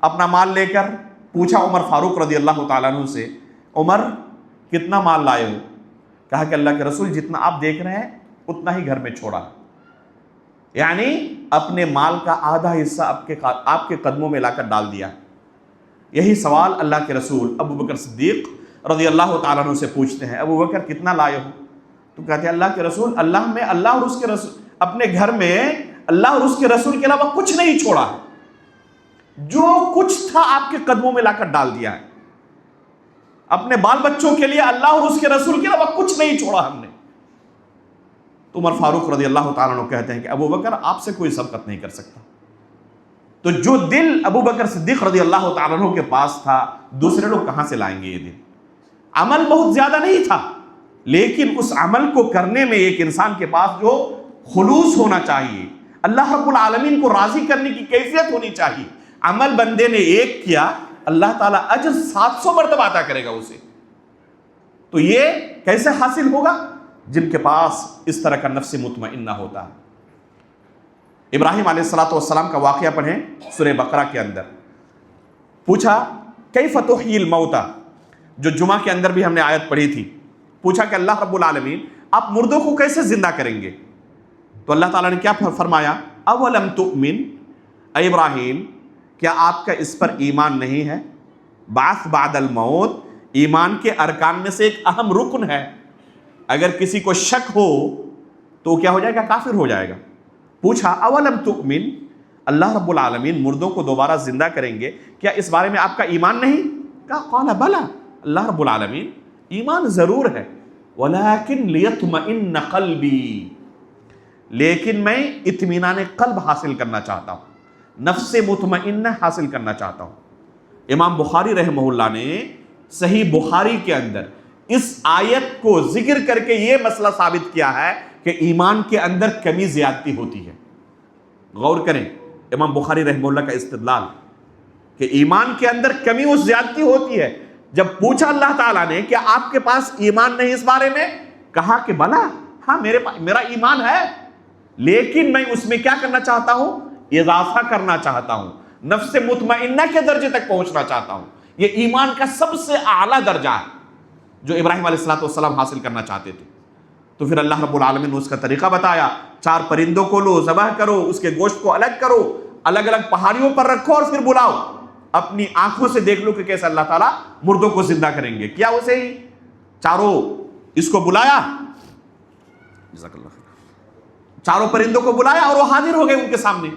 اپنا مال لے کر پوچھا عمر فاروق رضی اللہ تعالیٰ عنہ سے، عمر کتنا مال لائے ہو؟ کہا کہ اللہ کے رسول جتنا آپ دیکھ رہے ہیں اتنا ہی گھر میں چھوڑا، یعنی اپنے مال کا آدھا حصہ آپ کے قدموں میں لا کر ڈال دیا۔ یہی سوال اللہ کے رسول ابو بکر صدیق رضی اللہ تعالیٰ عنہ سے پوچھتے ہیں، ابو بکر کتنا لائے ہو؟ تو کہتے ہیں اللہ کے رسول اللہ میں اللہ اور اس کے رسول، اپنے گھر میں اللہ اور اس کے رسول کے علاوہ کچھ نہیں چھوڑا، جو کچھ تھا آپ کے قدموں میں لا کر ڈال دیا ہے، اپنے بال بچوں کے لیے اللہ اور اس کے رسول کے علاوہ کچھ نہیں چھوڑا ہم نے۔ تو عمر فاروق رضی اللہ تعالیٰ عنہ کہتے ہیں کہ ابو بکر آپ سے کوئی سبقت نہیں کر سکتا۔ تو جو دل ابو بکر صدیق رضی اللہ تعالیٰ عنہ کے پاس تھا دوسرے لوگ کہاں سے لائیں گے یہ دل؟ عمل بہت زیادہ نہیں تھا، لیکن اس عمل کو کرنے میں ایک انسان کے پاس جو خلوص ہونا چاہیے، اللہ رب العالمین کو راضی کرنے کی کیفیت ہونی چاہیے۔ عمل بندے نے ایک کیا، اللہ تعالیٰ اجر 700 مرتبہ عطا کرے گا اسے۔ تو یہ کیسے حاصل ہوگا؟ جن کے پاس اس طرح کا نفس مطمئنہ ہوتا ہے۔ ابراہیم علیہ السلام کا واقعہ پڑھیں سورہ بقرہ کے اندر، پوچھا کیف تحیی الموتى، جو جمعہ کے اندر بھی ہم نے آیت پڑھی تھی، پوچھا کہ اللہ رب العالمین آپ مردوں کو کیسے زندہ کریں گے؟ تو اللہ تعالیٰ نے کیا فرمایا؟ اولم تؤمن، اے ابراہیم کیا آپ کا اس پر ایمان نہیں ہے؟ بعث بعد الموت ایمان کے ارکان میں سے ایک اہم رکن ہے، اگر کسی کو شک ہو تو کیا ہو جائے گا؟ کافر ہو جائے گا۔ پوچھا اولم تؤمن، اللہ رب العالمین مردوں کو دوبارہ زندہ کریں گے، کیا اس بارے میں آپ کا ایمان نہیں؟ کہا قال بلا، اللہ رب العالمین ایمان ضرور ہے، ولیکن لیطمئن قلبی، لیکن میں اطمینان قلب حاصل کرنا چاہتا ہوں، نفس مطمئنہ حاصل کرنا چاہتا ہوں۔ امام بخاری رحمہ اللہ نے صحیح بخاری کے اندر اس آیت کو ذکر کر کے یہ مسئلہ ثابت کیا ہے کہ ایمان کے اندر کمی زیادتی ہوتی ہے۔ غور کریں امام بخاری رحمہ اللہ کا استدلال کہ ایمان کے اندر کمی و زیادتی ہوتی ہے۔ جب پوچھا اللہ تعالیٰ نے کہ آپ کے پاس ایمان نہیں اس بارے میں، کہا کہ بلا، ہاں میرا ایمان ہے، لیکن میں اس میں کیا کرنا چاہتا ہوں؟ اضافہ کرنا چاہتا ہوں، نفس مطمئنہ کے درجے تک پہنچنا چاہتا ہوں۔ یہ ایمان کا سب سے اعلیٰ درجہ ہے جو ابراہیم علیہ السلام حاصل کرنا چاہتے تھے۔ تو پھر اللہ رب العالمین نے اس کا طریقہ بتایا، 4 پرندوں کو لو، ذبح کرو، اس کے گوشت کو الگ کرو، الگ الگ پہاڑیوں پر رکھو اور پھر بلاؤ، اپنی آنکھوں سے دیکھ لو کہ کیسے اللہ تعالیٰ مردوں کو زندہ کریں گے۔ کیا اسے ہی چاروں اس کو بلایا، جزاک اللہ خیر، چاروں پرندوں کو بلایا اور وہ حاضر ہو گئے ان کے سامنے۔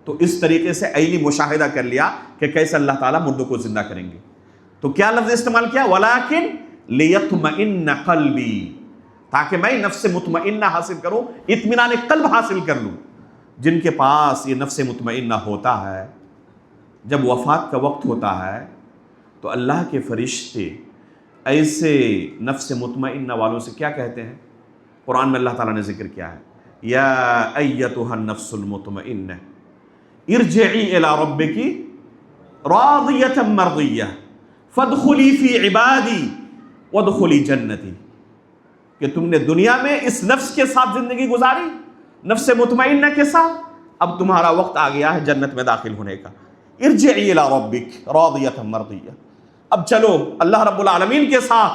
تو اس طریقے سے عینی مشاہدہ کر لیا کہ کیسے اللہ تعالیٰ مردوں کو زندہ کریں گے۔ تو کیا لفظ استعمال کیا؟ ولیکن لیطمئن قلبی، تاکہ میں نفس مطمئنہ حاصل کروں، اطمینان قلب حاصل کر لوں۔ جن کے پاس یہ نفس مطمئنہ ہوتا ہے، جب وفات کا وقت ہوتا ہے تو اللہ کے فرشتے ایسے نفس مطمئنہ والوں سے کیا کہتے ہیں؟ قرآن میں اللہ تعالیٰ نے ذکر کیا ہے، یا ایتھا النفس المطمئنہ ارجعی الی ربک راضیۃ مرضیہ فادخلی فی عبادی وادخلی جنتی۔ کہ تم نے دنیا میں اس نفس کے ساتھ زندگی گزاری، نفس مطمئنہ کے ساتھ، اب تمہارا وقت آ گیا ہے جنت میں داخل ہونے کا۔ ارجعی الی ربک راضیۃ مرضیہ، اب چلو اللہ رب العالمین کے ساتھ،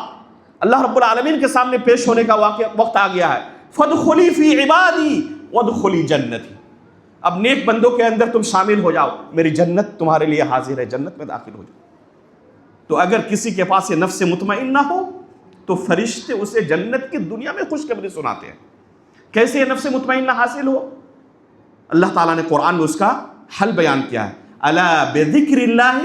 اللہ رب العالمین کے سامنے پیش ہونے کا وقت آ گیا ہے۔ فادخلی فی عبادی وادخلی جنتی، اب نیک بندوں کے اندر تم شامل ہو جاؤ، میری جنت تمہارے لیے حاضر ہے، جنت میں داخل ہو جاؤ۔ تو اگر کسی کے پاس یہ نفس مطمئنہ ہو تو فرشتے اسے جنت کی دنیا میں خوشخبری سناتے ہیں۔ کیسے یہ نفس مطمئنہ حاصل ہو؟ اللہ تعالیٰ نے قرآن میں اس کا حل بیان کیا ہے، الا بذکر اللہ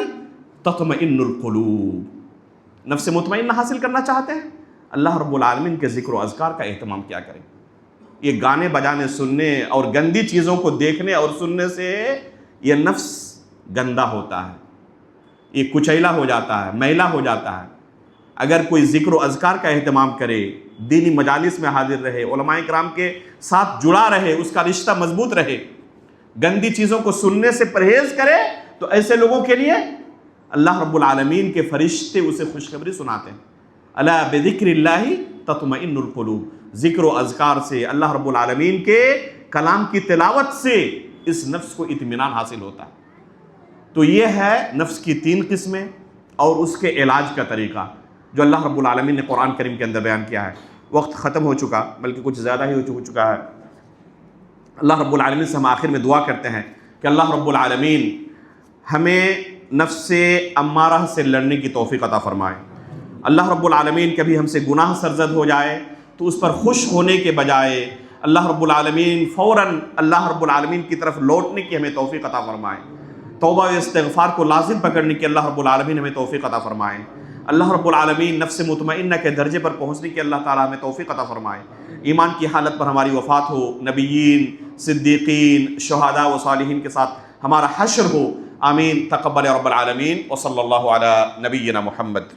تطمئن القلوب۔ نفس مطمئنہ حاصل کرنا چاہتے ہیں، اللہ رب العالمین کے ذکر و اذکار کا اہتمام کیا کریں۔ یہ گانے بجانے سننے اور گندی چیزوں کو دیکھنے اور سننے سے یہ نفس گندا ہوتا ہے، یہ کچیلا ہو جاتا ہے، میلا ہو جاتا ہے۔ اگر کوئی ذکر و اذکار کا اہتمام کرے، دینی مجالس میں حاضر رہے، علماء کرام کے ساتھ جڑا رہے، اس کا رشتہ مضبوط رہے، گندی چیزوں کو سننے سے پرہیز کرے، تو ایسے لوگوں کے لیے اللہ رب العالمین کے فرشتے اسے خوشخبری سناتے ہیں۔ الا بذکر اللہ تطمئن القلوب، ذکر و اذکار سے، اللہ رب العالمین کے کلام کی تلاوت سے اس نفس کو اطمینان حاصل ہوتا ہے۔ تو یہ ہے نفس کی 3 قسمیں اور اس کے علاج کا طریقہ جو اللہ رب العالمین نے قرآن کریم کے اندر بیان کیا ہے۔ وقت ختم ہو چکا، بلکہ کچھ زیادہ ہی ہو چکا ہے۔ اللہ رب العالمین سے ہم آخر میں دعا کرتے ہیں کہ اللہ رب العالمین ہمیں نفس امارہ سے لڑنے کی توفیق عطا فرمائے۔ اللہ رب العالمین کبھی ہم سے گناہ سرزد ہو جائے تو اس پر خوش ہونے کے بجائے اللہ رب العالمین فوراً اللہ رب العالمین کی طرف لوٹنے کی ہمیں توفیق عطا فرمائے۔ توبہ و استغفار کو لازم پکڑنے کی اللہ رب العالمین ہمیں توفیق عطا فرمائے۔ اللہ رب العالمین نفس مطمئنہ کے درجے پر پہنچنے کی اللہ تعالیٰ ہمیں توفیق عطا فرمائے۔ ایمان کی حالت پر ہماری وفات ہو، نبیین، صدیقین، شہداء و صالحین کے ساتھ ہمارا حشر ہو، آمین۔ تقبل رب العالمین، وصلی اللہ علی نبینا محمد۔